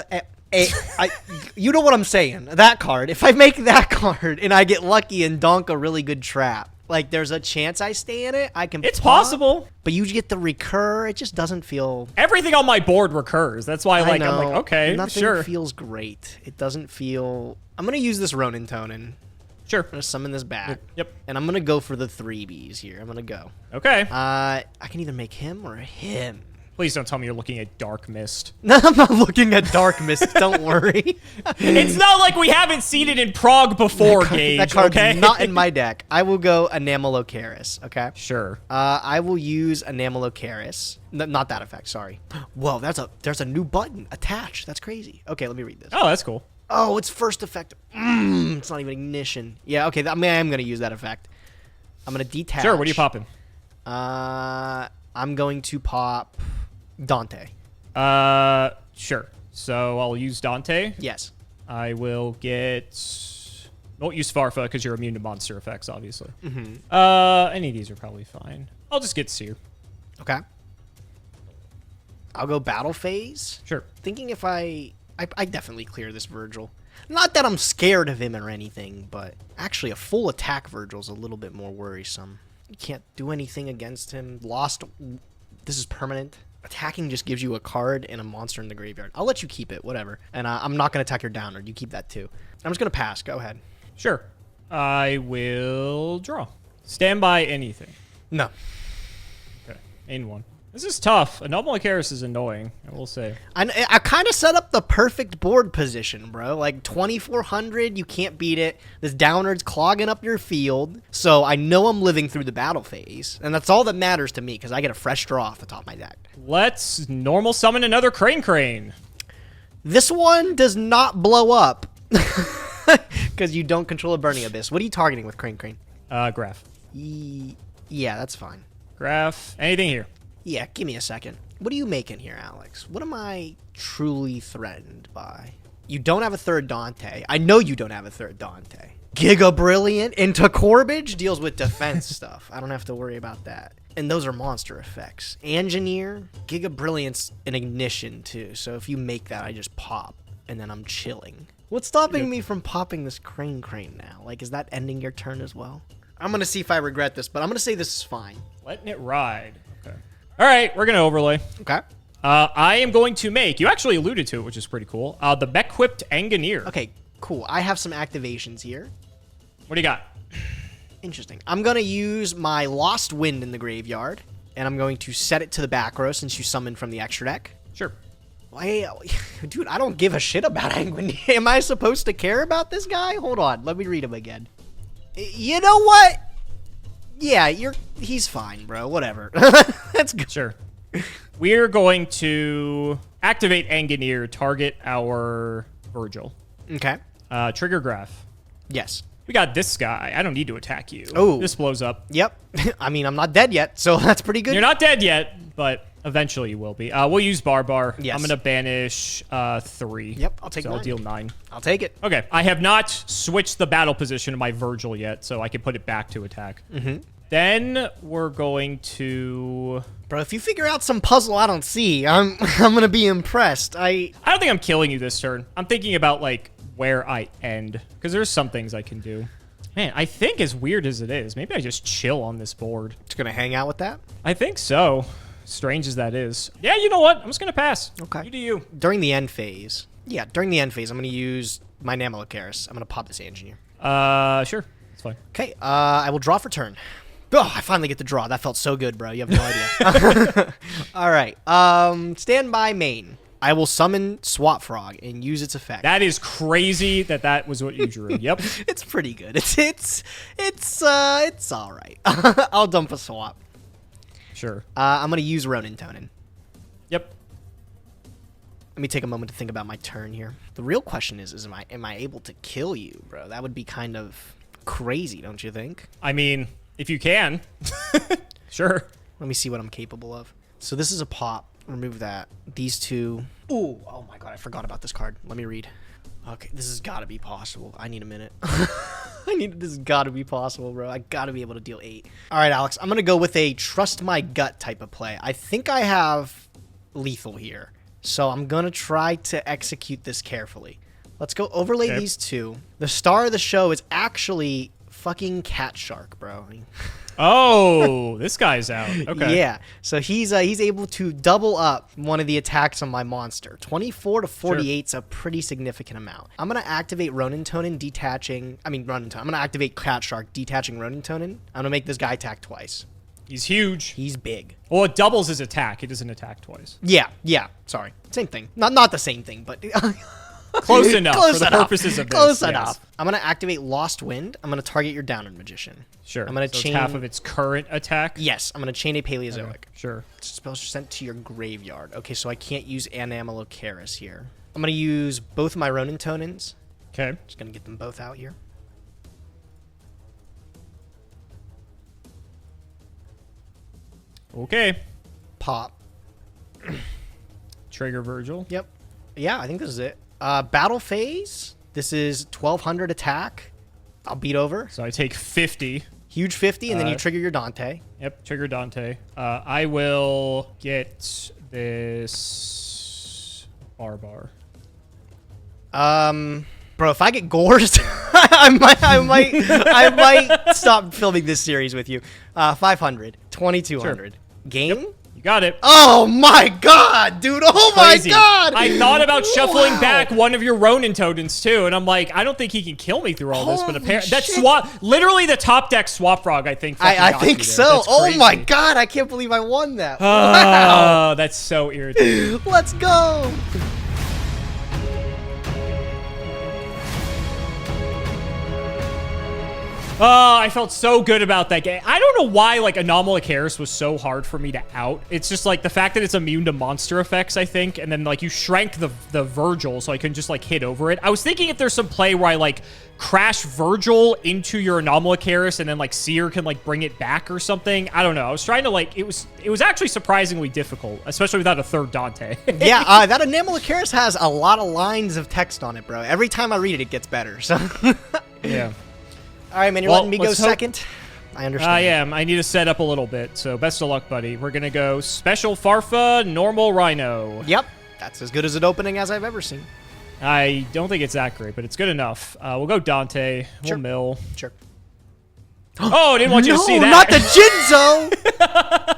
you know what I'm saying. That card. If I make that card and I get lucky and donk a really good trap, like there's a chance I stay in it. I can. It's pop, possible. But you get the recur. It just doesn't feel. Everything on my board recurs. That's why, like, I'm like, okay, Nothing sure. feels great. It doesn't feel. I'm gonna use this Ronin Tonin. Sure. I'm gonna summon this back. Yep. And I'm gonna go for the 3Bs here. I'm gonna go. Okay. I can either make him or him. Please don't tell me you're looking at Dark Mist. No, I'm not looking at Dark Mist. Don't worry. It's not like we haven't seen it in Prague before, Gage. That card's okay? not in my deck. I will go Enamalocaris, okay? Sure. I will use Enamalocaris. Not that effect, sorry. Whoa, there's a new button. Attach. That's crazy. Okay, let me read this. Oh, that's cool. Oh, it's first effect. It's not even ignition. Yeah, okay, I am going to use that effect. I'm going to detach. Sure. What are you popping? I'm going to pop Dante. Sure. So I'll use Dante. Yes. I will get. Won't use Farfa because you're immune to monster effects, obviously. Mm-hmm. Any of these are probably fine. I'll just get Seer. Okay. I'll go battle phase. Sure. Thinking if I definitely clear this Virgil. Not that I'm scared of him or anything, but actually a full attack Virgil's a little bit more worrisome. You can't do anything against him. Lost. This is permanent. Attacking just gives you a card and a monster in the graveyard. I'll let you keep it, whatever. And I'm not going to attack your downward. You keep that too. I'm just going to pass. Go ahead. Sure. I will draw. Stand by anything. No. Okay. In one. This is tough. Anomaly Karis is annoying, I will say. I kind of set up the perfect board position, bro. Like 2,400, you can't beat it. This downward's clogging up your field. So I know I'm living through the battle phase. And that's all that matters to me because I get a fresh draw off the top of my deck. Let's normal summon another Crane. This one does not blow up because you don't control a Burning Abyss. What are you targeting with Crane? Graph. Yeah, that's fine. Graph. Anything here. Yeah, give me a second. What are you making here, Alex? What am I truly threatened by? You don't have a third Dante. I know you don't have a third Dante. Giga Brilliant into Corbage deals with defense stuff. I don't have to worry about that. And those are monster effects. Engineer, Giga Brilliant's an ignition too. So if you make that, I just pop and then I'm chilling. What's stopping me from popping this crane now? Like, is that ending your turn as well? I'm gonna see if I regret this, but I'm gonna say this is fine. Letting it ride. Okay. All right, we're gonna overlay. Okay. I am going to make, you actually alluded to it, which is pretty cool, the Beck-Whipped Engineer. Okay, cool. I have some activations here. What do you got? Interesting. I'm going to use my Lost Wind in the graveyard, and I'm going to set it to the back row since you summoned from the extra deck. Sure. Dude, I don't give a shit about Angwin. Am I supposed to care about this guy? Hold on. Let me read him again. You know what? Yeah, he's fine, bro. Whatever. That's good. Sure. We're going to activate Engineer, target our Virgil. Okay. Trigger Graph. Yes. We got this guy. I don't need to attack you. Oh. This blows up. Yep. I mean, I'm not dead yet, so that's pretty good. You're not dead yet, but eventually you will be. We'll use Barbar. Yes. I'm going to banish 3. Yep, I'll take so 9. I'll deal 9. I'll take it. Okay. I have not switched the battle position of my Virgil yet, so I can put it back to attack. Mm-hmm. Then we're going to... Bro, if you figure out some puzzle I don't see, I'm going to be impressed. I don't think I'm killing you this turn. I'm thinking about, like, where I end, because there's some things I can do. Man, I think as weird as it is, maybe I just chill on this board. Just going to hang out with that? I think so. Strange as that is. Yeah, you know what? I'm just going to pass. Okay. You do you. During the end phase. Yeah, during the end phase, I'm going to use my Namalocaris. I'm going to pop this Engineer. Sure. It's fine. Okay, I will draw for turn. Oh, I finally get to draw. That felt so good, bro. You have no idea. All right. Stand by main. I will summon Swap Frog and use its effect. That is crazy that was what you drew. Yep. It's pretty good. It's all right. I'll dump a swap. Sure. I'm gonna use Ronin Tonin. Yep. Let me take a moment to think about my turn here. The real question is am I able to kill you, bro? That would be kind of crazy, don't you think? I mean, if you can. Sure. Let me see what I'm capable of. So this is a pop. Remove that. These two. Ooh, oh my god, I forgot about this card. Let me read. Okay, this has got to be possible. I need a minute. This has got to be possible, bro. I got to be able to deal 8. All right, Alex, I'm going to go with a trust my gut type of play. I think I have lethal here. So I'm going to try to execute this carefully. Let's go overlay these two. The star of the show is actually fucking Cat Shark, bro. Oh, this guy's out. Okay. Yeah. So he's able to double up one of the attacks on my monster. 24 to 48 is a pretty significant amount. I'm going to activate Ronin Tonin, I'm going to activate Cat Shark, detaching Ronin Tonin. I'm going to make this guy attack twice. He's huge. He's big. Well, it doubles his attack. It doesn't attack twice. Yeah. Sorry. Same thing. Not the same thing, but... Close enough for the purposes of this. Close enough. I'm going to activate Lost Wind. I'm going to target your Downward Magician. Sure. I'm going to chain... it's half of its current attack? Yes. I'm going to chain a Paleozoic. Okay. Sure. Spells sent to your graveyard. Okay, so I can't use Anamalocaris here. I'm going to use both of my Ronin Tonins. Okay. Just going to get them both out here. Okay. Pop. Trigger Virgil. Yep. Yeah, I think this is it. Battle phase. This is 1200 attack. I'll beat over. So I take 50. Huge 50, and then you trigger your Dante. Yep, trigger Dante. I will get this Barbar. Bro, if I get gored, I might stop filming this series with you. 500, 2200. Sure. Game? Yep, you got it. Oh my god, dude! Oh Crazy. My god! I thought about shuffling back one of your Ronin Totems too, and I'm like, I don't think he can kill me through all this. But apparently, that's literally the top deck Swap Frog. I think. I think so. Oh my god! I can't believe I won that. Wow. That's so irritating. Let's go. Oh, I felt so good about that game. I don't know why, like, Anomalocaris was so hard for me to out. It's just, like, the fact that it's immune to monster effects, I think, and then, like, you shrank the Virgil so I couldn't just, like, hit over it. I was thinking if there's some play where I, like, crash Virgil into your Anomalocaris and then, like, Seer can, like, bring it back or something. I don't know. I was trying to, like, it was actually surprisingly difficult, especially without a third Dante. Yeah, that Anomalocaris has a lot of lines of text on it, bro. Every time I read it, it gets better, so... Yeah. All right, man, you're letting me go second? I understand. I am. I need to set up a little bit, so best of luck, buddy. We're going to go Special Farfa, Normal Rhino. Yep, that's as good as an opening as I've ever seen. I don't think it's that great, but it's good enough. We'll go Dante. Sure. We'll mill. Sure. Oh, I didn't want you to see that. Not the Jinzo!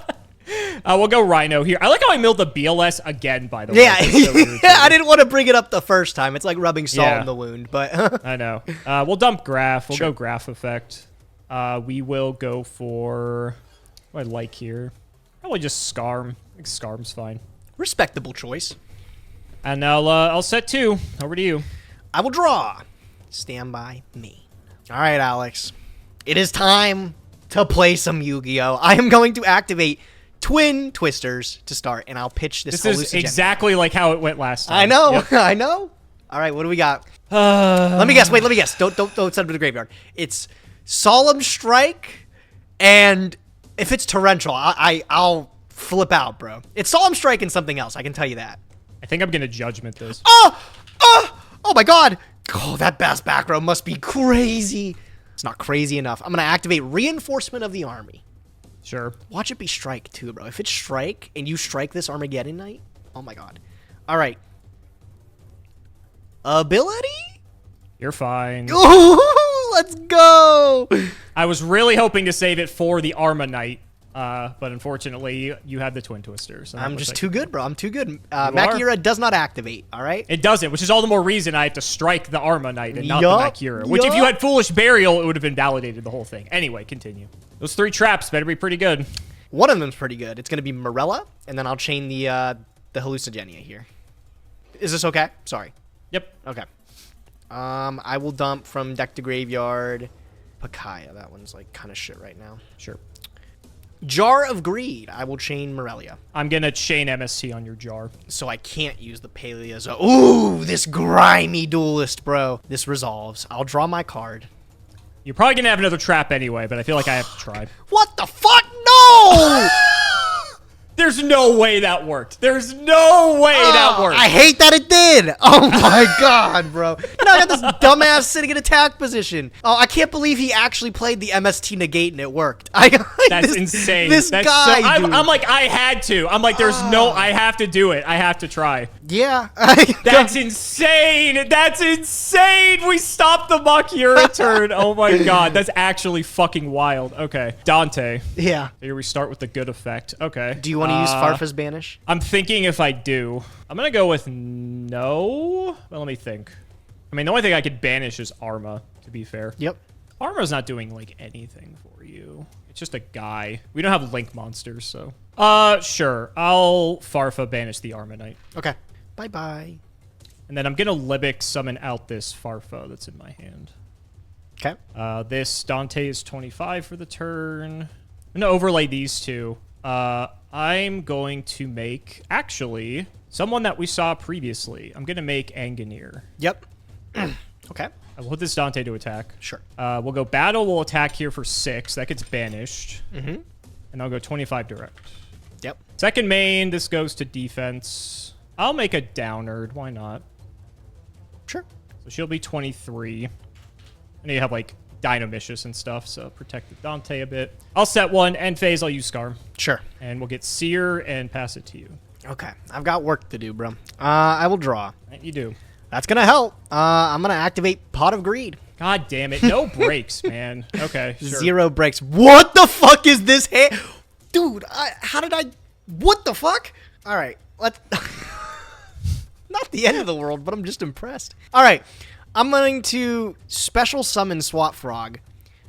We'll go Rhino here. I like how I milled the BLS again, by the way. Yeah, So weird, I didn't want to bring it up the first time. It's like rubbing salt Yeah. in the wound, but... I know. We'll dump Graph. We'll Sure. go Graph Effect. We will go for... What do I like here? Probably just Scarm. I think Scarm's fine. Respectable choice. And I'll set 2. Over to you. I will draw. Stand by me. All right, Alex. It is time to play some Yu-Gi-Oh! I am going to activate Twin Twisters to start, and I'll pitch this This is exactly like how it went last time. I know, Yep. I know. All right, what do we got? Let me guess. Wait, let me guess. Don't send it to the graveyard. It's Solemn Strike, and if it's Torrential, I'll flip out, bro. It's Solemn Strike and something else. I can tell you that. I think I'm going to Judgment this. Oh my god. Oh, that back row must be crazy. It's not crazy enough. I'm going to activate Reinforcement of the Army. Sure. Watch it be Strike, too, bro. If it's Strike, and you strike this Armageddon Knight, oh my god. All right. Ability? You're fine. Ooh, let's go. I was really hoping to save it for the Arma Knight, but unfortunately, you had the Twin Twisters. I'm just too good, bro. I'm too good. are. Makira does not activate, all right? It doesn't, which is all the more reason I have to strike the Arma Knight and not Yup, the Makira. Which, if you yup. had Foolish Burial, it would have invalidated the whole thing. Anyway, continue. Those 3 traps better be pretty good. One of them's pretty good. It's going to be Morella, and then I'll chain the Hallucigenia here. Is this okay? Sorry. Yep. Okay. I will dump from deck to graveyard. Pakaya, that one's like kind of shit right now. Sure. Jar of Greed. I will chain Morelia. I'm going to chain MST on your jar. So I can't use the Paleozo. Ooh, this grimy duelist, bro. This resolves. I'll draw my card. You're probably going to have another trap anyway, but I feel like I have to try. What the fuck? No! There's no way that worked. There's no way that worked. I hate that it did. Oh my god, bro. Now I got this dumbass sitting in attack position. Oh, I can't believe he actually played the MST negate and it worked. That's insane. This That's guy, so, dude. I'm like, I had to. I'm like, there's no, I have to do it. I have to try. Yeah. That's insane. That's insane. We stopped the Makira turn. Oh my god. That's actually fucking wild. Okay. Dante. Yeah. Here we start with the good effect. Okay. Do you want to use Farfa's Banish? I'm thinking if I do. I'm going to go with no. Well, let me think. I mean, the only thing I could banish is Arma, to be fair. Yep. Arma's not doing, like, anything for you. It's just a guy. We don't have Link monsters, so. Sure. I'll Farfa banish the Arma Knight. Okay. Bye-bye. And then I'm going to Libic summon out this Farfa that's in my hand. Okay. This Dante is 25 for the turn. I'm going to overlay these two. I'm going to make, actually, someone that we saw previously. I'm going to make Anganir. Yep. Okay. I will put this Dante to attack. Sure. We'll go Battle. We'll attack here for 6. That gets banished. Mm-hmm. And I'll go 25 direct. Yep. Second main, this goes to defense. I'll make a Downerd. Why not? Sure. So she'll be 23. And you have, like, Dynamicious and stuff, so protect the Dante a bit. I'll set one, end phase, I'll use Scar. Sure. And we'll get Seer and pass it to you. Okay. I've got work to do, bro. I will draw. You do. That's going to help. I'm going to activate Pot of Greed. God damn it. No breaks, man. Okay, sure. 0 breaks. What the fuck is this hand? Dude, how did I... What the fuck? All right. Let's... Not the end of the world, but I'm just impressed. All right. I'm going to special summon Swap Frog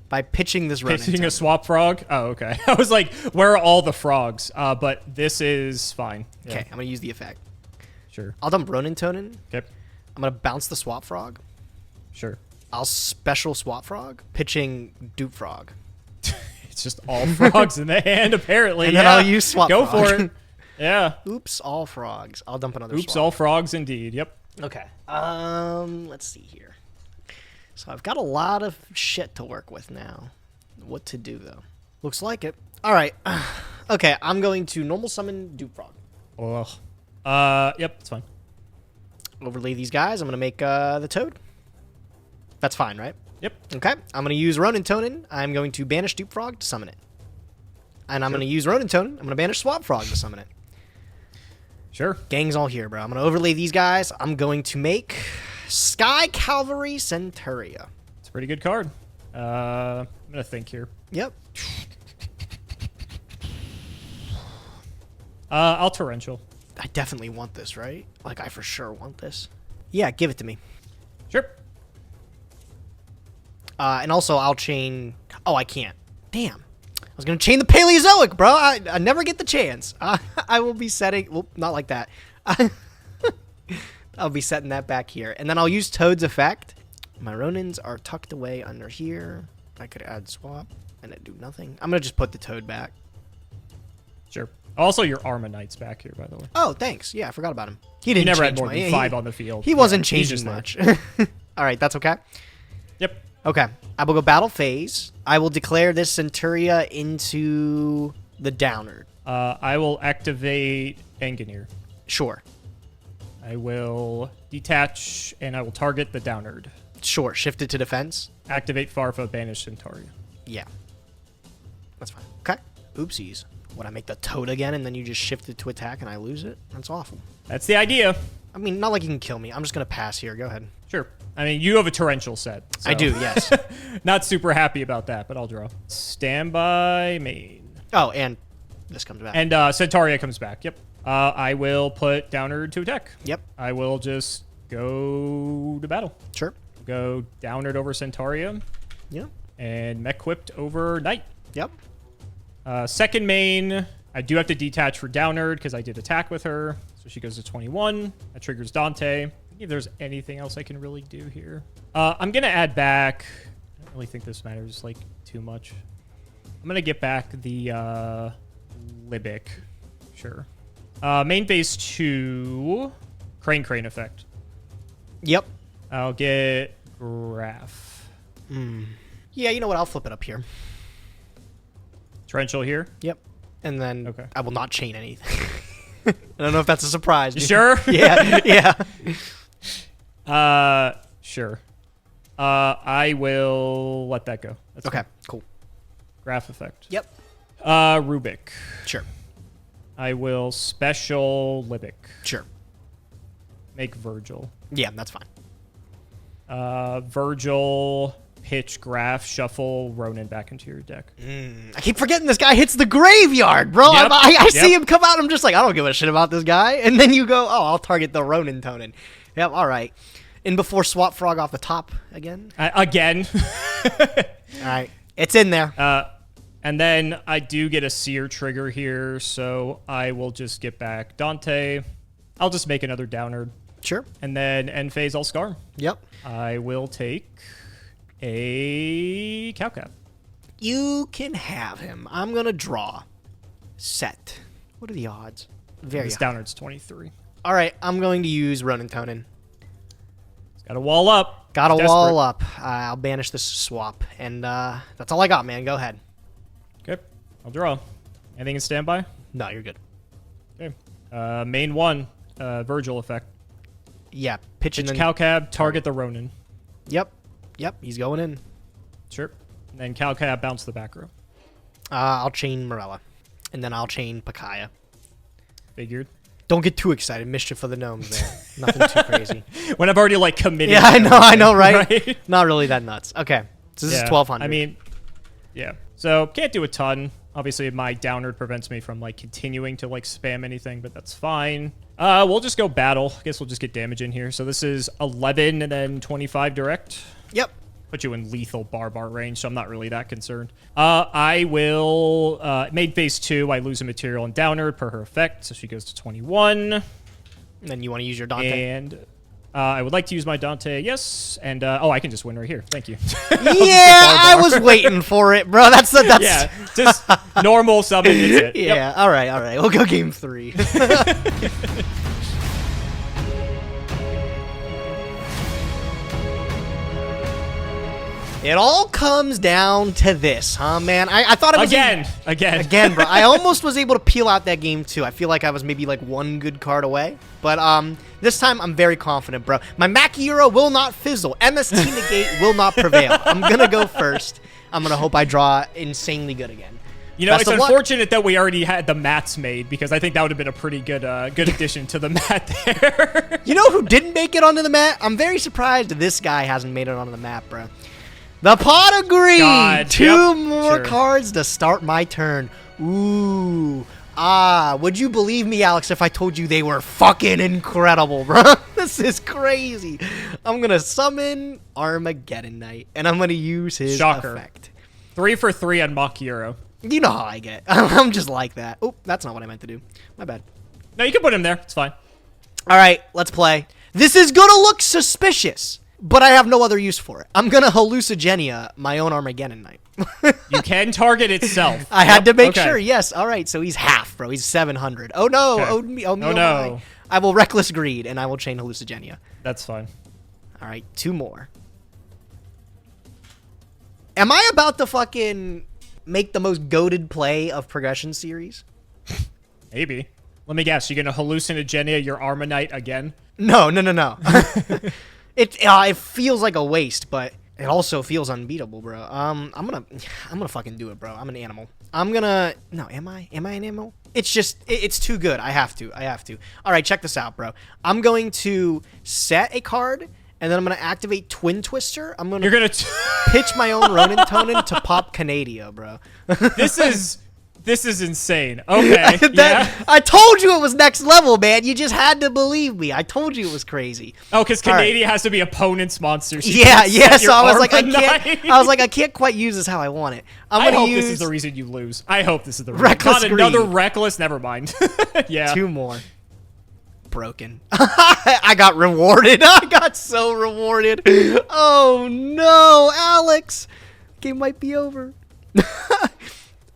by pitching this Ronin. Pitching a Swap Frog? Oh, okay. I was like, where are all the frogs? But this is fine. Yeah. Okay, I'm going to use the effect. Sure. I'll dump Ronin Tonin. Okay. I'm going to bounce the Swap Frog. Sure. I'll special swap frog, pitching dupe frog. It's just all frogs in the hand, apparently. And then I'll use swap Go frog. for it. Yeah. Oops, all frogs. I'll dump another Oops, swap. all frogs indeed. Yep. Okay. Let's see here. So I've got a lot of shit to work with now. What to do, though? Looks like it. All right. Okay, I'm going to normal summon dupe frog. Yep, it's fine. Overlay these guys. I'm going to make the toad. That's fine, right? Yep. Okay. I'm going to use Ronin Tonin. I'm going to banish dupe frog to summon it. And I'm going to use Ronin Tonin. I'm going to banish swap frog to summon it. Sure. Gang's all here, bro. I'm going to overlay these guys. I'm going to make Sky Cavalry Centuria. It's a pretty good card. I'm going to think here. Yep. I'll torrential. I definitely want this, right? Like, I for sure want this. Yeah, give it to me. Sure. And also, I'll chain... Oh, I can't. Damn. I was going to chain the Paleozoic, bro. I never get the chance. I will be setting... Well, not like that. I'll be setting that back here. And then I'll use Toad's effect. My Ronins are tucked away under here. I could add swap and it do nothing. I'm going to just put the Toad back. Sure. Also, your Arma Knight's back here, by the way. Oh, thanks. Yeah, I forgot about him. He You didn't never had change more my- than 5 on the field. He wasn't He's changing just much. All right, that's okay. Yep. Okay, I will go battle phase. I will declare this Centuria into the Downard. I will activate Engineer. Sure. I will detach, and I will target the Downard. Sure, shift it to defense. Activate Farfa, banish Centauria. Yeah. That's fine. Okay. Oopsies. Would I make the Toad again and then you just shift it to attack and I lose it? That's awful. That's the idea. I mean, not like you can kill me. I'm just going to pass here. Go ahead. Sure. I mean, you have a torrential set. So. I do, yes. Not super happy about that, but I'll draw. Standby main. Oh, and this comes back. And Centauria comes back. Yep. I will put Downard to attack. Yep. I will just go to battle. Sure. Go Downard over Centauria. Yeah. And Mech Whipped over Knight. Yep. Second main, I do have to detach for Downard because I did attack with her. So she goes to 21. That triggers Dante. If there's anything else I can really do here. I'm going to add back... I don't really think this matters, like, too much. I'm going to get back the Libic. Sure. Main phase 2, Crane effect. Yep. I'll get Graph. Yeah, you know what? I'll flip it up here. Torrential here. Yep. And then Okay. I will not chain anything. I don't know if that's a surprise. You dude. sure? Yeah, yeah. Sure. I will let that go. That's Okay, fine. cool. Graph effect. Yep. Rubik. Sure. I will special Libic. Sure. Make Virgil. Yeah, that's fine. Virgil, pitch, Graph, shuffle, Ronin back into your deck. I keep forgetting this guy hits the graveyard, bro. Yep, I see yep. him come out. I'm just like, I don't give a shit about this guy. And then you go, oh, I'll target the Ronin Tonin. Yep, all right. In before Swap Frog off the top again. Again. All right. It's in there. And then I do get a Seer trigger here, so I will just get back Dante. I'll just make another Downard. Sure. And then end phase, I'll Scar. Yep. I will take a Cowcap. You can have him. I'm going to draw. Set. What are the odds? Very This high. Downard's 23. All right. I'm going to use Ronin Tonin. Got a wall up. Got a Desperate. wall up. I'll banish this swap. And that's all I got, man. Go ahead. Okay, I'll draw. Anything in standby? No, you're good. Okay. Main 1, Virgil effect. Yeah. Pitch and Pitch then... Cowcab, target the Ronin. Yep. Yep. He's going in. Sure. And then Cowcab, bounce the back row. I'll chain Morella. And then I'll chain Pakaya. Figured. Don't get too excited. Mischief for the gnomes there. Nothing too crazy. When I've already, like, committed. Yeah, to I know, everything, right? Not really that nuts. Okay. So this is 1,200. I mean, yeah. So, can't do a ton. Obviously, my Downard prevents me from, like, continuing to, like, spam anything, but that's fine. We'll just go battle. I guess we'll just get damage in here. So this is 11 and then 25 direct. Yep. Put you in lethal barbar range, so I'm not really that concerned. I will... made phase 2, I lose a material in Downard per her effect, so she goes to 21. And then you want to use your Dante. And... I would like to use my Dante, yes. And, oh, I can just win right here. Thank you. Yeah, I was waiting for it, bro. That's yeah, just normal summon, that's it. Yeah, Yep. all right. We'll go game 3. It all comes down to this, huh, man? I thought it was Again, bro. I almost was able to peel out that game too. I feel like I was maybe like one good card away, but this time I'm very confident, bro. My Machiura will not fizzle. MST negate will not prevail. I'm gonna go first. I'm gonna hope I draw insanely good again. You know, Best it's of luck. unfortunate that we already had the mats made, because I think that would have been a pretty good good addition to the mat there. You know who didn't make it onto the mat? I'm very surprised this guy hasn't made it onto the map, bro. The pot of greed. God, Two yep, more sure. cards to start my turn. Ooh. Would you believe me, Alex, if I told you they were fucking incredible, bro? This is crazy. I'm going to summon Armageddon Knight, and I'm going to use his Shocker. effect. 3 for 3 on Machiura. You know how I get. I'm just like that. Oh, that's not what I meant to do. My bad. No, you can put him there. It's fine. All right, let's play. This is going to look suspicious, but I have no other use for it. I'm going to hallucigenia my own Armageddon Knight. You can target itself. I had to make okay. sure. Yes. All right. So he's half, bro. He's 700. Oh, no. Okay. Oh, me. Oh, me. Oh, Oh, no. my. I will Reckless Greed, and I will chain hallucigenia. That's fine. All right. 2 more. Am I about to fucking make the most goated play of Progression Series? Maybe. Let me guess. You're going to hallucinogenia your Armanite again? No. It feels like a waste, but it also feels unbeatable, bro. I'm gonna fucking do it, bro. I'm an animal. No, am I an animal? It's just, it's too good. I have to. All right, check this out, bro. I'm going to set a card, and then I'm gonna activate Twin Twister. You're going to... pitch my own Ronin Tonin to pop Canadia, bro. This is insane. Okay. Yeah. I told you it was next level, man. You just had to believe me. I told you it was crazy. Oh, because All right. Canadia has to be opponent's monster. So Yeah. So your I was like, Armanite. I can't quite use this how I want it. I gonna hope use this is the reason you lose. I hope this is the reason. Reckless Not another Greed. reckless. Never mind. Yeah. 2 more. Broken. I got rewarded. I got so rewarded. Oh no, Alex. Game might be over.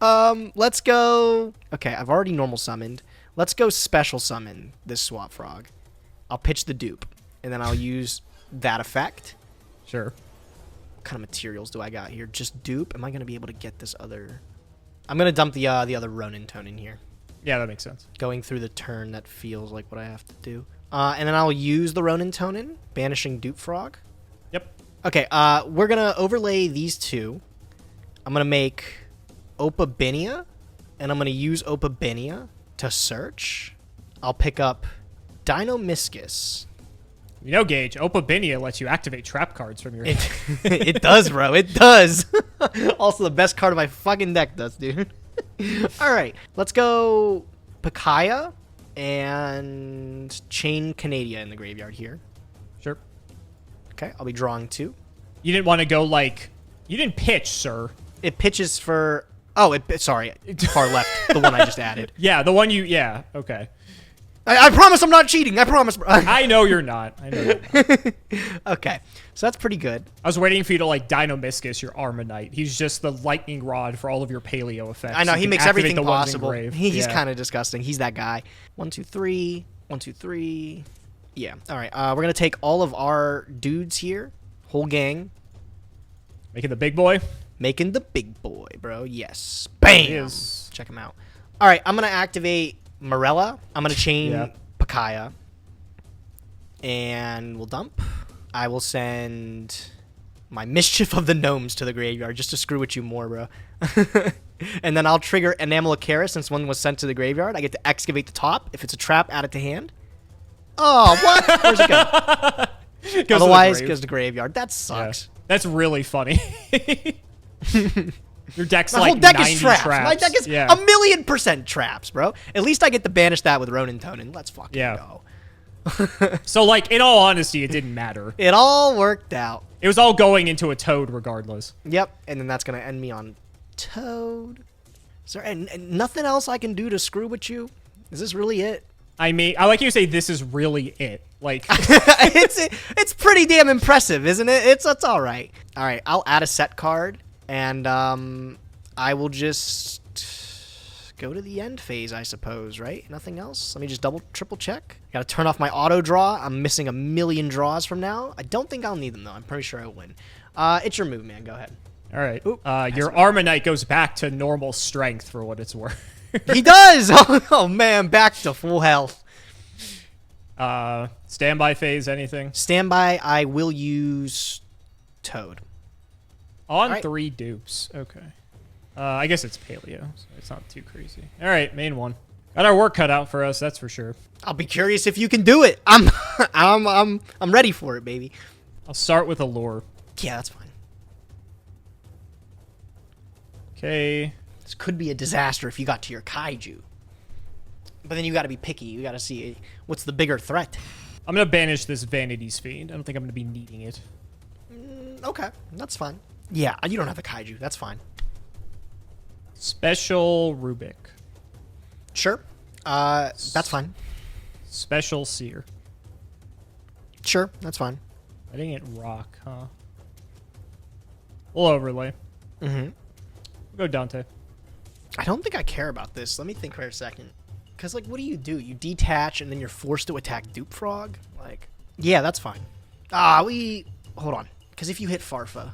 Let's go. Okay, I've already normal summoned. Let's go special summon this Swap Frog. I'll pitch the dupe, and then I'll use that effect. Sure. What kind of materials do I got here? Just dupe? Am I going to be able to get this other... I'm going to dump the other Ronin Tone in here. Yeah, that makes sense. Going through the turn, that feels like what I have to do. And then I'll use the Ronin Tonin, banishing Dupe Frog. Yep. Okay, we're going to overlay these 2. I'm going to make Opabinia, and I'm going to use Opabinia to search. I'll pick up Dinomischus. You know, Gage, Opabinia lets you activate trap cards from your... It does, bro. It does. Also, the best card of my fucking deck does, dude. All right, let's go Pakaya and chain Canadia in the graveyard here. Sure. Okay, I'll be drawing 2. You didn't want to go like... You didn't pitch, sir. It pitches for... Oh, sorry, far left, the one I just added. Yeah, the one you... Yeah, okay. I promise I'm not cheating. I promise. I know you're not. I know you're not. Okay, so that's pretty good. I was waiting for you to like Dinomischus, your Armanite. He's just the lightning rod for all of your paleo effects. I know, You he can makes activate everything the ones possible. engraved. He's Yeah. kind of disgusting. He's that guy. 1, 2, 3. 1, 2, 3. Yeah. All right. We're going to take all of our dudes here. Whole gang. Making the big boy. Making the big boy, bro. Yes. Bam. He is. Check him out. All right. I'm going to activate Morella. I'm going to chain Yeah. Pakaya. And we'll dump. I will send my Mischief of the Gnomes to the graveyard just to screw with you more, bro. And then I'll trigger Enamel Acara since one was sent to the graveyard. I get to excavate the top. If it's a trap, add it to hand. Oh, what? Where's it go? Otherwise, it goes to graveyard. That sucks. Yeah. That's really funny. Your deck's My like whole deck 90 is traps. traps. My deck is yeah. 1,000,000% traps, bro. At least I get to banish that with Ronin Tonin. Let's fucking go. So, like, in all honesty, it didn't matter. It all worked out. It was all going into a Toad regardless. Yep, and then that's going to end me on Toad. Is there and nothing else I can do to screw with you? Is this really it? I mean, I like you to say this is really it. Like, it's pretty damn impressive, isn't it? It's all right. All right, I'll add a set card, and I will just go to the end phase, I suppose, right? Nothing else? Let me just triple check. Gotta turn off my auto draw. I'm missing a million draws from now. I don't think I'll need them, though. I'm pretty sure I'll win. It's your move, man. Go ahead. all right. Your Armonite goes back to normal strength for what it's worth. He does! Oh, man, back to full health. Standby phase, anything? Standby, I will use Toad. On right. 3 dupes. Okay. I guess it's paleo, so it's not too crazy. All right, main one. Got our work cut out for us, that's for sure. I'll be curious if you can do it. I'm ready for it, baby. I'll start with a lure. Yeah, that's fine. Okay. This could be a disaster if you got to your kaiju. But then you got to be picky. You got to see what's the bigger threat. I'm going to banish this Vanity's Fiend. I don't think I'm going to be needing it. Okay, that's fine. Yeah, you don't have a kaiju. That's fine. Special Rubik. Sure. That's fine. Special Seer. Sure, that's fine. I didn't get rock, huh? We'll overlay. Mm-hmm. We'll go Dante. I don't think I care about this. Let me think for a second. Because, like, what do? You detach and then you're forced to attack Dupe Frog? Like, yeah, that's fine. Hold on. Because if you hit Farfa,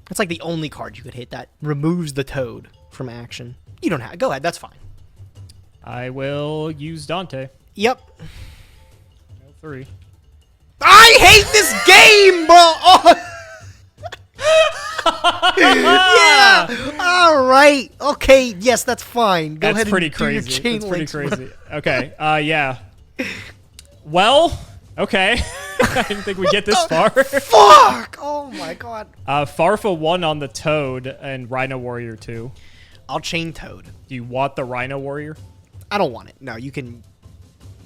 that's like the only card you could hit that removes the Toad from action. You don't have. Go ahead, that's fine. I will use Dante. Yep. No 3. I hate this game, bro! Oh. Yeah! Alright. Okay, yes, that's fine. Go ahead That's pretty and do your crazy. chain That's pretty links. crazy. Okay, yeah. Well, okay. I didn't think we'd get this far. Fuck! Oh my god. Farfa 1 on the Toad and Rhino Warrior 2. I'll chain Toad. Do you want the Rhino Warrior? I don't want it. No, you can...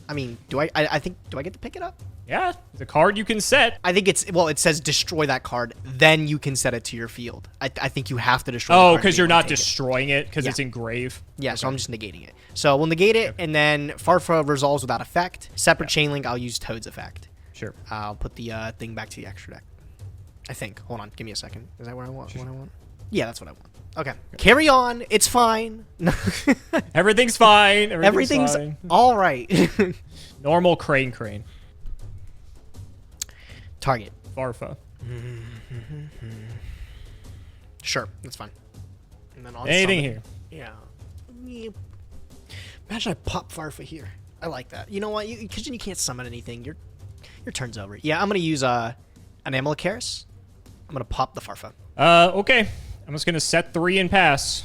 I mean, do I get to pick it up? Yeah, it's a card you can set. I think it's... Well, it says destroy that card, then you can set it to your field. I think you have to destroy Oh, the card because to you're be able not to take it. destroying it because Yeah. it's engrave. Yeah, so I'm just negating it. So we'll negate it, and then Farfa resolves without effect. Separate chain link, I'll use Toad's effect. Sure. I'll put the thing back to the extra deck. I think. Hold on, give me a second. Is that what I want? What I want? Yeah, that's what I want. Okay. Carry on. It's fine. Everything's fine. Everything's fine. all right. Normal crane. Target. Farfa. Sure, that's fine. And then on Anything summon. here? Yeah. Imagine I pop Farfa here. I like that. You know what? Because you can't summon anything. Your turn's over. Yeah, I'm gonna use an Amalakaris. I'm gonna pop the Farfa. Okay. I'm just gonna set 3 and pass.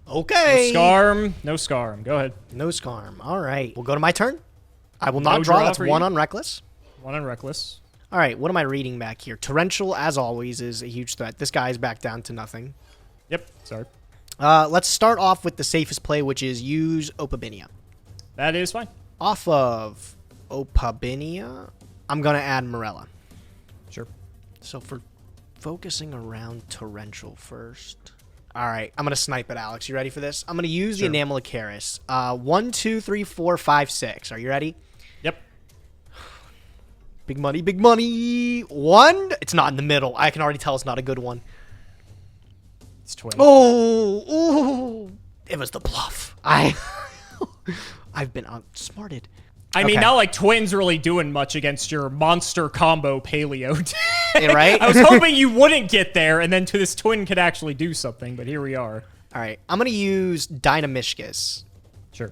Okay. No Scarm. No Scarm. Go ahead. No Scarm. All right. We'll go to my turn. I will not No draw. draw That's for 1 you. on Reckless. 1 on Reckless. All right. What am I reading back here? Torrential, as always, is a huge threat. This guy's back down to nothing. Yep. Sorry. Let's start off with the safest play, which is use Opabinia. That is fine. Off of Opabinia, I'm going to add Morella. Sure. So for focusing around Torrential first. All right, I'm going to snipe it, Alex. You ready for this? I'm going to use Sure. the Amalakaris. 1, 2, 3, 4, 5, 6. Are you ready? Yep. Big money, big money. 1. It's not in the middle. I can already tell it's not a good one. It's twin. Oh, it was the bluff. I've been outsmarted. I mean, Okay. not like twins really doing much against your monster combo paleo. Right? I was hoping you wouldn't get there, and then this twin could actually do something, but here we are. All right, I'm going to use Dynamishkus. Sure.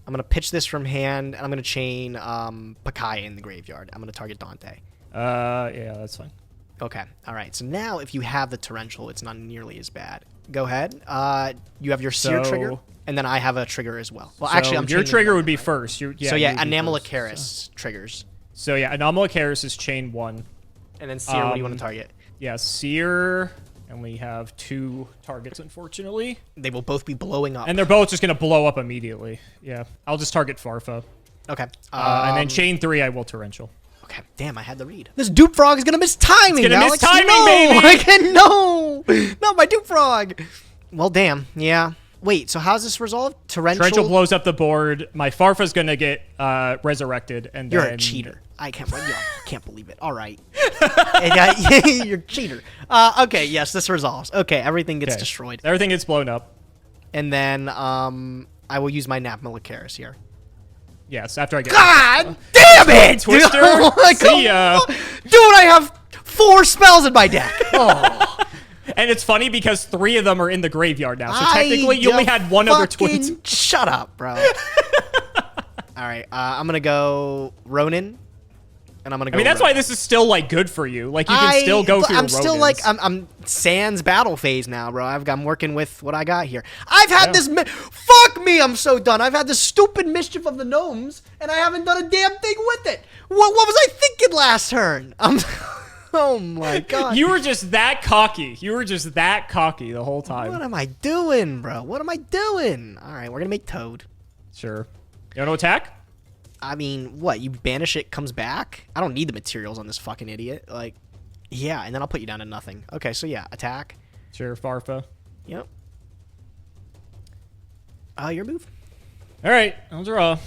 I'm going to pitch this from hand, and I'm going to chain Pakai in the graveyard. I'm going to target Dante. Yeah, that's fine. Okay, all right. So now if you have the Torrential, it's not nearly as bad. Go ahead. You have your Seer So- trigger, and then I have a trigger as well. Well, So actually, I'm your chaining trigger one, would be right? first. So you yeah, would be Amalakaris first, triggers. So yeah, Amalakaris is chain 1. And then Seer, what do you want to target? Yeah, Seer, and we have 2 targets, unfortunately. They will both be blowing up. And they're both just going to blow up immediately. Yeah, I'll just target Farfa. Okay. And then chain 3, I will Torrential. Okay, damn, I had the read. This Dupe Frog is gonna miss timing. It's gonna miss Alex. timing, no, baby! I can no, not my Dupe Frog. Well, damn, yeah. Wait, so how's this resolved? Torrential blows up the board. My Farfa's gonna get resurrected, and You're then... a cheater. I can't believe it. All right. You're a cheater. Okay, yes, this resolves. Okay, everything gets destroyed. Everything gets blown up. And then I will use my Nyhmnim here. Yes, after I get... God damn it! Twister, Like, see ya. Dude, I have 4 spells in my deck. Oh. And it's funny because 3 of them are in the graveyard now. So technically, you only had 1 other twin. Shut up, bro. All right, I'm gonna go Ronin, and I'm gonna go. I mean, that's why this is still like good for you. Like you can still go through. I'm still like I'm sans battle phase now, bro. I'm working with what I got here. I've had this. Fuck me, I'm so done. I've had this stupid mischief of the gnomes, and I haven't done a damn thing with it. What was I thinking last turn? Oh my god. You were just that cocky. You were just that cocky the whole time. What am I doing, bro? What am I doing? All right, we're gonna make Toad. Sure. You want to attack? I mean, what? You banish it, comes back? I don't need the materials on this fucking idiot. Like, yeah, and then I'll put you down to nothing. Okay, so yeah, attack. Sure, Farfa. Yep. Your move. All right, I'll draw.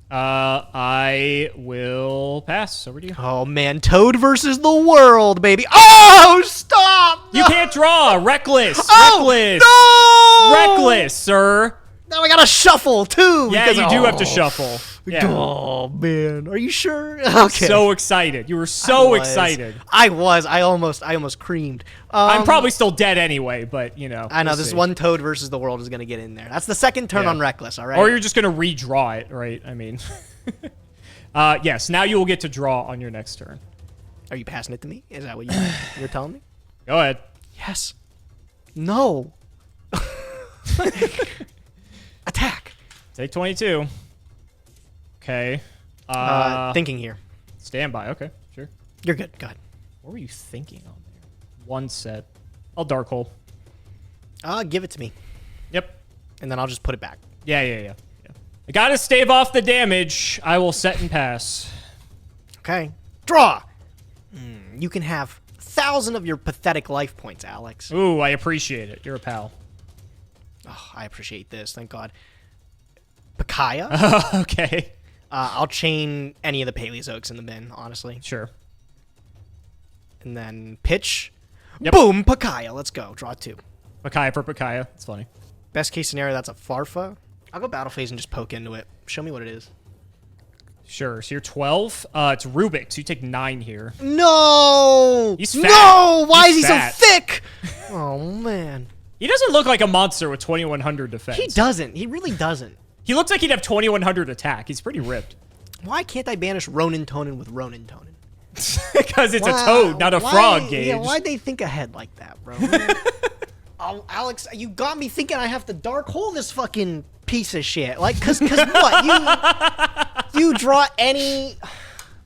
I will pass. Over to you. Oh man, Toad versus the world, baby. Oh, stop! You can't draw. Reckless. Oh, Reckless. no! Reckless, sir. Now I gotta shuffle too. Yeah, because, you do have to shuffle. Yeah. Oh man, are you sure? Okay. So excited. You were so excited. I almost creamed. I'm probably still dead anyway, but you know. I know we'll this see. one Toad versus the world is gonna get in there. That's the second turn on Reckless. All right. Or you're just gonna redraw it, right? I mean, yes. Now you will get to draw on your next turn. Are you passing it to me? Is that what you're telling me? Go ahead. Yes. No. Attack. Take 22. Okay. Thinking here. Standby. Okay, sure. You're good. Go ahead. What were you thinking on there? One set. I'll dark hole. Give it to me, Yep. and then I'll just put it back. Yeah. I gotta stave off the damage. I will set and pass. Okay. Draw. You can have 1,000 of your pathetic life points, Alex. Ooh, I appreciate it. You're a pal. Oh, I appreciate this. Thank God. Pakaya. Okay. I'll chain any of the Paleozoics in the bin, honestly. Sure. And then pitch. Yep. Boom, Pakaya. Let's go. Draw 2. Pakaya for Pakaya. It's funny. Best case scenario, that's a Farfa. I'll go battle phase and just poke into it. Show me what it is. Sure. So you're 12. It's Rubik. So you take 9 here. No! He's fat. No! Why He's is he fat. so thick? Oh, man. He doesn't look like a monster with 2100 defense. He doesn't. He really doesn't. He looks like he'd have 2100 attack. He's pretty ripped. Why can't I banish Ronin Tonin with Ronin Tonin? Because it's a toad, not a frog, Gage. Yeah, why'd they think ahead like that, bro? Oh, Alex, you got me thinking I have to dark hole this fucking piece of shit. Like, cause what? You draw any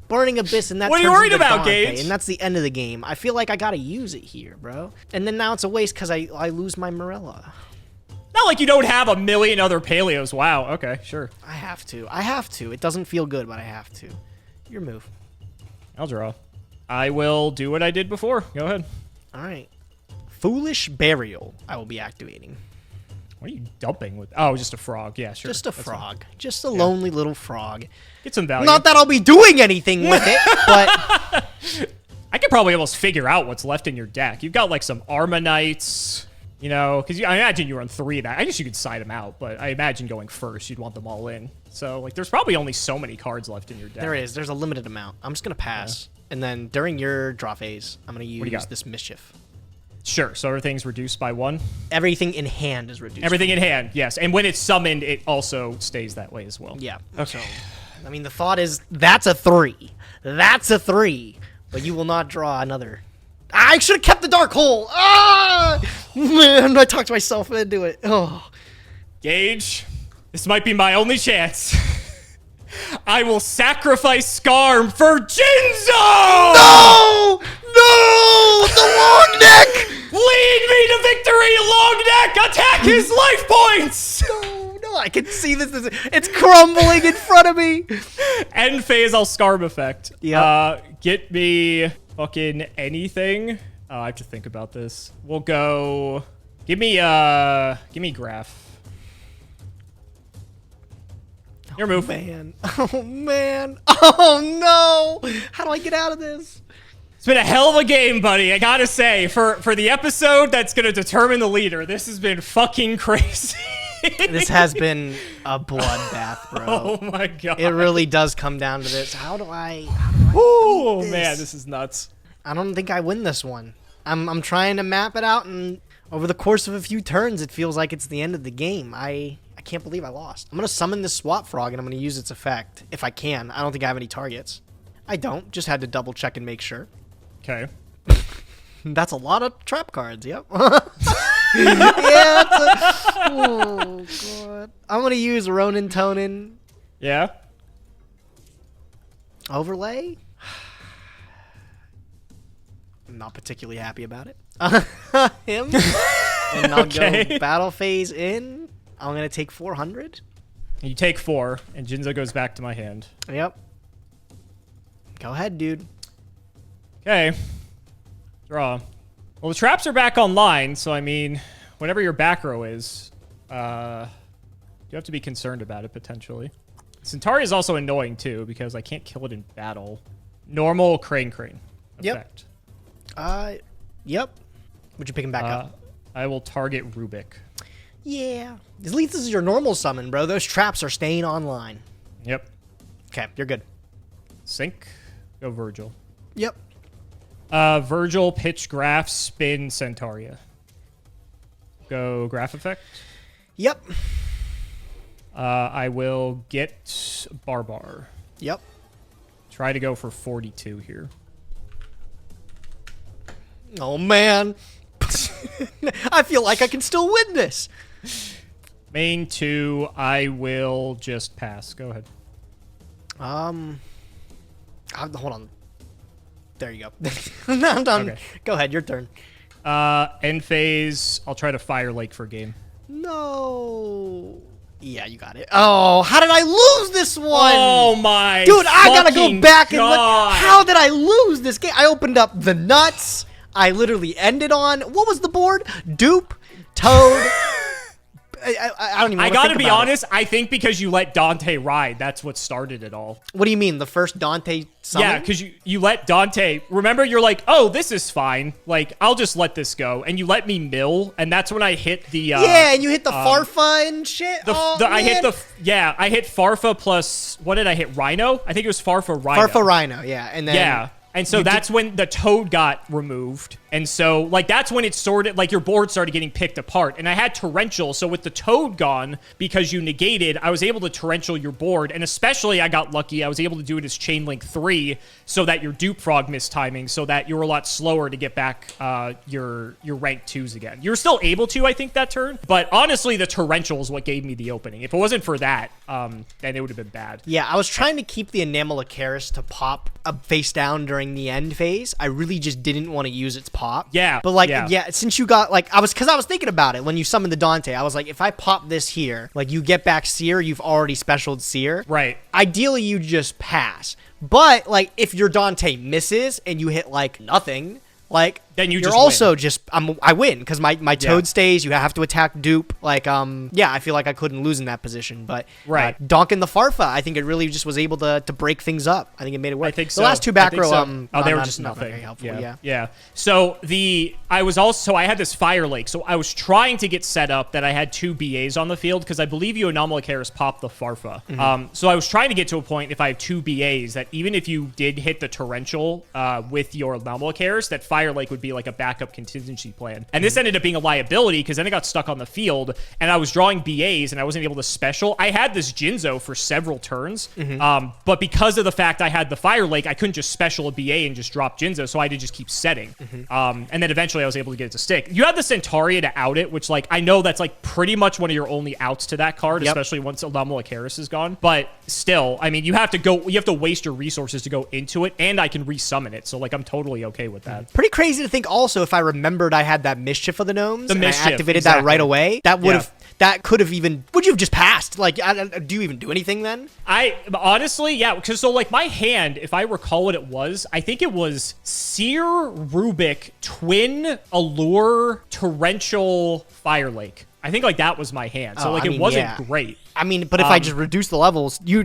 Burning Abyss and that What are you turns worried into about, Dante, Gage? and that's the end of the game. I feel like I gotta use it here, bro. And then now it's a waste because I lose my Morella. Not like you don't have a million other Paleos. Wow. Okay, sure. I have to. It doesn't feel good, but I have to. Your move. I'll draw. I will do what I did before. Go ahead. All right. Foolish Burial. I will be activating. What are you dumping with? Oh, just a frog. Yeah, sure. Just a That's frog. Just a lonely little frog. fine. Get some value. Not that I'll be doing anything with it, but I could probably almost figure out what's left in your deck. You've got like some Armanites, you know, because I imagine you run 3 of that. I guess you could side them out, but I imagine going first, you'd want them all in. So, like, there's probably only so many cards left in your deck. there is. There's a limited amount. I'm just going to pass. And then during your draw phase, I'm going to you use got? this Mischief. Sure. So everything's reduced by 1. Everything in hand is reduced. Everything in hand, yes. And when it's summoned, it also stays that way as well. Yeah. Okay. So, I mean, the thought is that's a 3. That's a 3. But you will not draw another. I should have kept the Dark Hole. Ah! Man, I talked myself into it. Oh. Gage, this might be my only chance. I will sacrifice Skarm for Jinzo! No! No! The long neck! Lead me to victory, long neck! Attack his life points! No, I can see this. It's crumbling in front of me. End phase, I'll Skarm effect. Yep. Get me fucking anything. I have to think about this. We'll go... Give me Graph. Your move. Man. Oh, man. Oh, no. How do I get out of this? It's been a hell of a game, buddy. I gotta say, for the episode that's gonna determine the leader, this has been fucking crazy. This has been a bloodbath, bro. Oh my god. It really does come down to this. How do I Oh beat this? man, this is nuts. I don't think I win this one. I'm trying to map it out, and over the course of a few turns, it feels like it's the end of the game. I can't believe I lost. I'm gonna summon this swap frog, and I'm gonna use its effect if I can. I don't think I have any targets. I don't. Just had to double check and make sure. Okay. That's a lot of trap cards. Yep. Yeah. Oh god. I'm gonna use Ronin Tonin Yeah. overlay. I'm not particularly happy about it. Him. And I'll Okay. go battle phase in. I'm gonna take 400. You take 4, and Jinzo goes back to my hand. Yep. Go ahead, dude. Okay. Draw. Well, the traps are back online, so I mean, whatever your back row is, you have to be concerned about it, potentially. Centauri is also annoying, too, because I can't kill it in battle. Normal Crane effect. Yep. Would you pick him back up? I will target Rubik. Yeah. At least this is your normal summon, bro. Those traps are staying online. Yep. Okay, you're good. Sync. Go Virgil. Yep. Virgil, pitch Graph, spin Centauria. Go Graph effect. Yep. I will get Barbar. Yep. Try to go for 42 here. Oh, man. I feel like I can still win this. Main 2, I will just pass. Go ahead. Hold on. There you go. No, I'm done. Okay. Go ahead, your turn. End phase, I'll try to Fire Lake for game. No. Yeah, you got it. Oh, how did I lose this one? Oh my Dude, I gotta go fucking back and look. God. How did I lose this game? I opened up the nuts. I literally ended on, what was the board? Dupe, Toad. I don't even I wanna gotta think be about it. honest, I think because you let Dante ride, that's what started it all. What do you mean? The first Dante summon? Yeah, because you let Dante, remember, you're like, oh, this is fine. Like, I'll just let this go. And you let me mill, and that's when I hit the... yeah, and you hit the Farfa and shit. I hit I hit Farfa plus, what did I hit? Rhino? I think it was Farfa Rhino. Farfa Rhino, yeah. And then Yeah. And so that's when the Toad got removed. And so, like, that's when it sorted, like, your board started getting picked apart. And I had Torrential, so with the Toad gone, because you negated, I was able to Torrential your board. And especially, I got lucky, I was able to do it as Chain Link 3, so that your Dupe Frog missed timing, so that you were a lot slower to get back your rank 2s again. You were still able to, I think, that turn. But honestly, the Torrential is what gave me the opening. If it wasn't for that, then it would have been bad. Yeah, I was trying to keep the Enamel Icarus to pop face down during the end phase. I really just didn't want to use its pop. Yeah. But like, yeah. since you got like, I was thinking about it when you summoned the Dante. I was like, if I pop this here, like you get back Seer, you've already specialed Seer. Right. Ideally, you just pass. But like, if your Dante misses and you hit like nothing, like then you're just also I win because my Toad stays. You have to attack Dupe. Like yeah, I feel like I couldn't lose in that position. But right, Donkin the Farfa, I think it really just was able to break things up. I think it made it work. I think The last two back row, they were not just nothing. very helpful. Yeah. So I had this Fire Lake, so I was trying to get set up that I had 2 BAs on the field because I believe you Anomalicaris popped the Farfa. So I was trying to get to a point if I have 2 BAs that even if you did hit the Torrential with your Anomalicaris, that Fire Lake would be like a backup contingency plan. And this ended up being a liability because then it got stuck on the field and I was drawing BAs and I wasn't able to special. I had this Jinzo for several turns, but because of the fact I had the Fire Lake, I couldn't just special a BA and just drop Jinzo, so I had to just keep setting. And then eventually I was able to get it to stick. You have the Centauria to out it, which like I know that's like pretty much one of your only outs to that card, especially once Anomalicaris is gone. But still, I mean, you have to waste your resources to go into it, and I can resummon it. So like I'm totally okay with that. Pretty crazy to think also if I remembered I had that Mischief of the Gnomes and Mischief, I activated that right away, that that could have even, would you have just passed? Like, do you even do anything then? I honestly, yeah, because so like my hand, if I recall what it was, I think it was Seer, Rubik, Twin, Allure, Torrential, Fire Lake. I think like that was my hand. So like it wasn't great. I mean, but if I just reduce the levels, you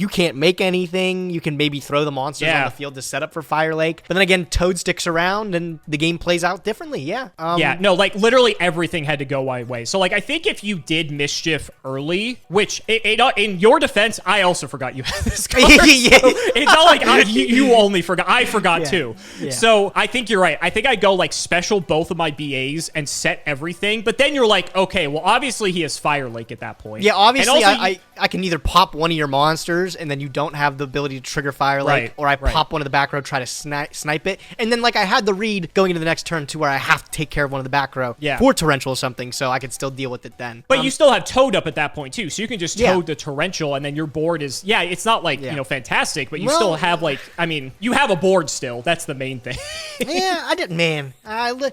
can't make anything. You can maybe throw the monsters on the field to set up for Fire Lake. But then again, Toad sticks around and the game plays out differently. Yeah. Yeah, no, like literally everything had to go my way. So like I think if you did mischief early, which in your defense, I also forgot you had this card. So it's not like you only forgot. I forgot too. Yeah. So I think you're right. I think I go like special both of my BAs and set everything. But then you're like, okay, well obviously he has Fire Lake at that point. Yeah, obviously I can either pop one of your monsters and then you don't have the ability to trigger Fire Lake, or I pop one of the back row, try to snipe it. And then like I had the read going into the next turn to where I have to take care of one of the back row for Torrential or something, so I could still deal with it then. But you still have Toad up at that point too, so you can just Toad the Torrential and then your board is, it's not like, you know, fantastic, but you still have like, I mean, you have a board still. That's the main thing. Yeah, I did, man.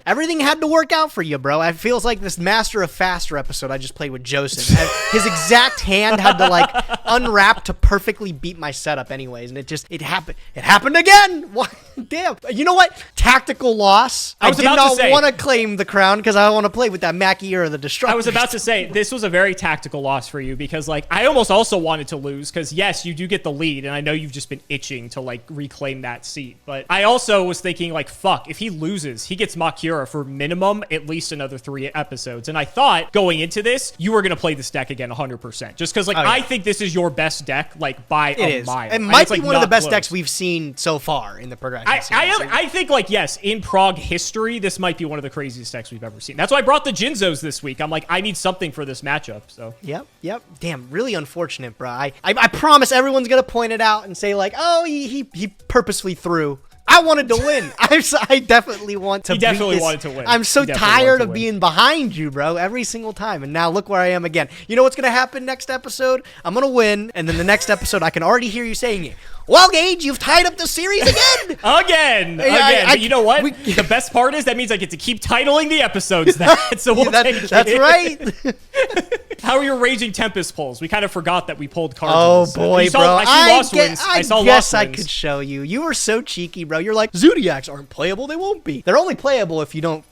Everything had to work out for you, bro. It feels like this Master of Faster episode I just played with Joseph. His exact hand had to like unwrap to perfectly beat my setup anyways, and it happened again. What? Damn. You know what? Tactical loss. I did not want to claim the crown because I want to play with that Mackie or the Destructor. I was about to say this was a very tactical loss for you because like I almost also wanted to lose because yes, you do get the lead and I know you've just been itching to like reclaim that seat, but I also was thinking like, fuck, if he loses, he gets Makura for minimum at least another 3 episodes, and I thought going into this you were gonna play this deck again 100%, just because like I think this is your best deck like by a mile. It might be one of the best decks we've seen so far in the progression series. I think like yes, in Prague history, this might be one of the craziest decks we've ever seen. That's why I brought the Jinzos this week. I'm like, I need something for this matchup. So yep. Damn, really unfortunate, bro. I promise everyone's gonna point it out and say like, oh, he purposely threw. I wanted to win. I definitely want to. He definitely wanted to win. I'm so tired of being behind you, bro, every single time. And now look where I am again. You know what's gonna happen next episode? I'm gonna win, and then the next episode, I can already hear you saying it. Well, Gage, you've tied up the series again. again. But you know what? The best part is that means I get to keep titling the episodes. So we'll take that's it. Right. How are your Raging Tempest pulls? We kind of forgot that we pulled cards. Oh boy, bro! I guess I could show you. You were so cheeky, bro. You're like, Zodiacs aren't playable. They won't be. They're only playable if you don't,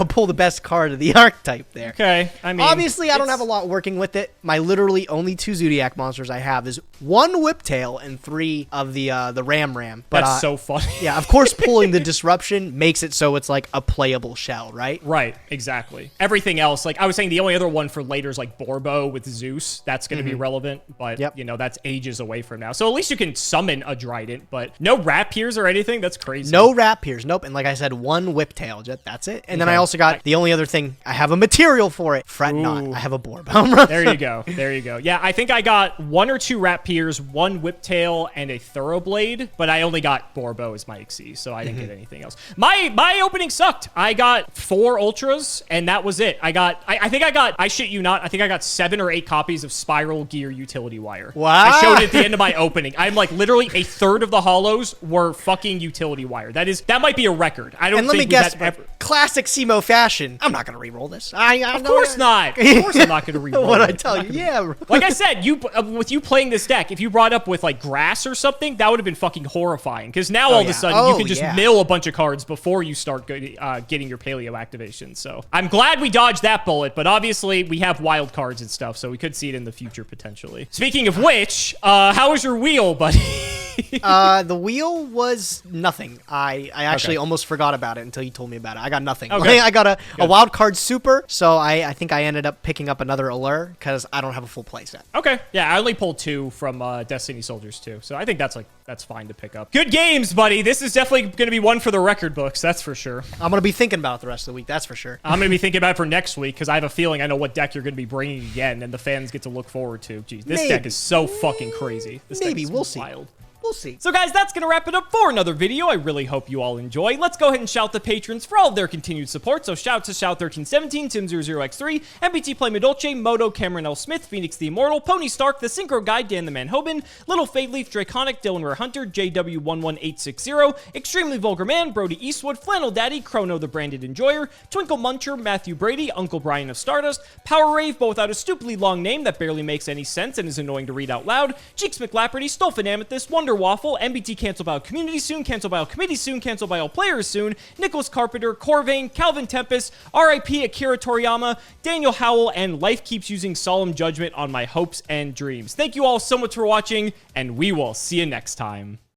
pull the best card of the archetype there. Okay, I mean, obviously, I don't have a lot working with it. My literally only 2 Zodiac monsters I have is 1 Whiptail and 3 of the Ram. But, that's so funny. Yeah, of course, pulling the Disruption makes it so it's like a playable shell, right? Right, exactly. Everything else, like I was saying, the only other one for later is like Borbo with Zeus. That's going to be relevant, but that's ages away from now. So at least you can summon a Trident, but no Rapiers or anything. That's crazy. No Rapiers, nope. And like I said, 1 Whiptail. That's it. And then I also got the only other thing, I have a material for it. Fret not. I have a Borbomb. There you go. Yeah, I think I got 1 or 2 Rapiers, 1 Whiptail, and a Thoroughblade, but I only got Borbo as my XC, so I didn't get anything else. My opening sucked. I got 4 Ultras, and that was it. I shit you not, I think I got 7 or 8 copies of Spiral Gear Utility Wire. Wow. I showed it at the end of my opening. I'm like, literally a third of the holos were fucking Utility Wire. That might be a record. I don't think let me guess, ever... classic Cimo fashion. I'm not going to re-roll this. Of course not. Of course I'm not going to re-roll What I tell you? Yeah. Like I said, with you playing this deck, if you brought up with like grass or something, that would have been fucking horrifying. Because now all of a sudden you can just mill a bunch of cards before you start getting your paleo activation. So I'm glad we dodged that bullet, but obviously we have wild cards and stuff, so we could see it in the future potentially. Speaking of which, how was your wheel, buddy? The wheel was nothing. I actually almost forgot about it until you told me about it. I got nothing. Okay. I got a wild card super, so I think I ended up picking up another Allure because I don't have a full playset. Okay. Yeah, I only pulled 2 from Destiny Soldiers too, so I think that's fine to pick up. Good games, buddy. This is definitely going to be one for the record books, that's for sure. I'm going to be thinking about it the rest of the week, that's for sure. I'm going to be thinking about it for next week because I have a feeling I know what deck you're going to be bringing again, and the fans get to look forward to. Jeez, this deck is so fucking crazy. This deck is we'll see. Wild. We'll see. So guys, that's going to wrap it up for another video. I really hope you all enjoy. Let's go ahead and shout the patrons for all of their continued support. So shout to Shout1317, Tim00x3, MBT Play Medolce, Moto, Cameron L. Smith, Phoenix the Immortal, Pony Stark, The Synchro Guy, Dan the Man Hoban, Little Fade Leaf, Draconic, Dylan Rare Hunter, JW11860, Extremely Vulgar Man, Brody Eastwood, Flannel Daddy, Chrono the Branded Enjoyer, Twinkle Muncher, Matthew Brady, Uncle Brian of Stardust, Power Rave, both out a stupidly long name that barely makes any sense and is annoying to read out loud, Cheeks McLapperty, Stolfin Amethyst, Wonder Waffle, MBT Cancel by all community soon, Cancel by all committee soon, Cancel by all players soon, Nicholas Carpenter, Corvain, Calvin Tempest, RIP Akira Toriyama, Daniel Howell, and Life Keeps Using Solemn Judgment on my hopes and dreams. Thank you all so much for watching, and we will see you next time.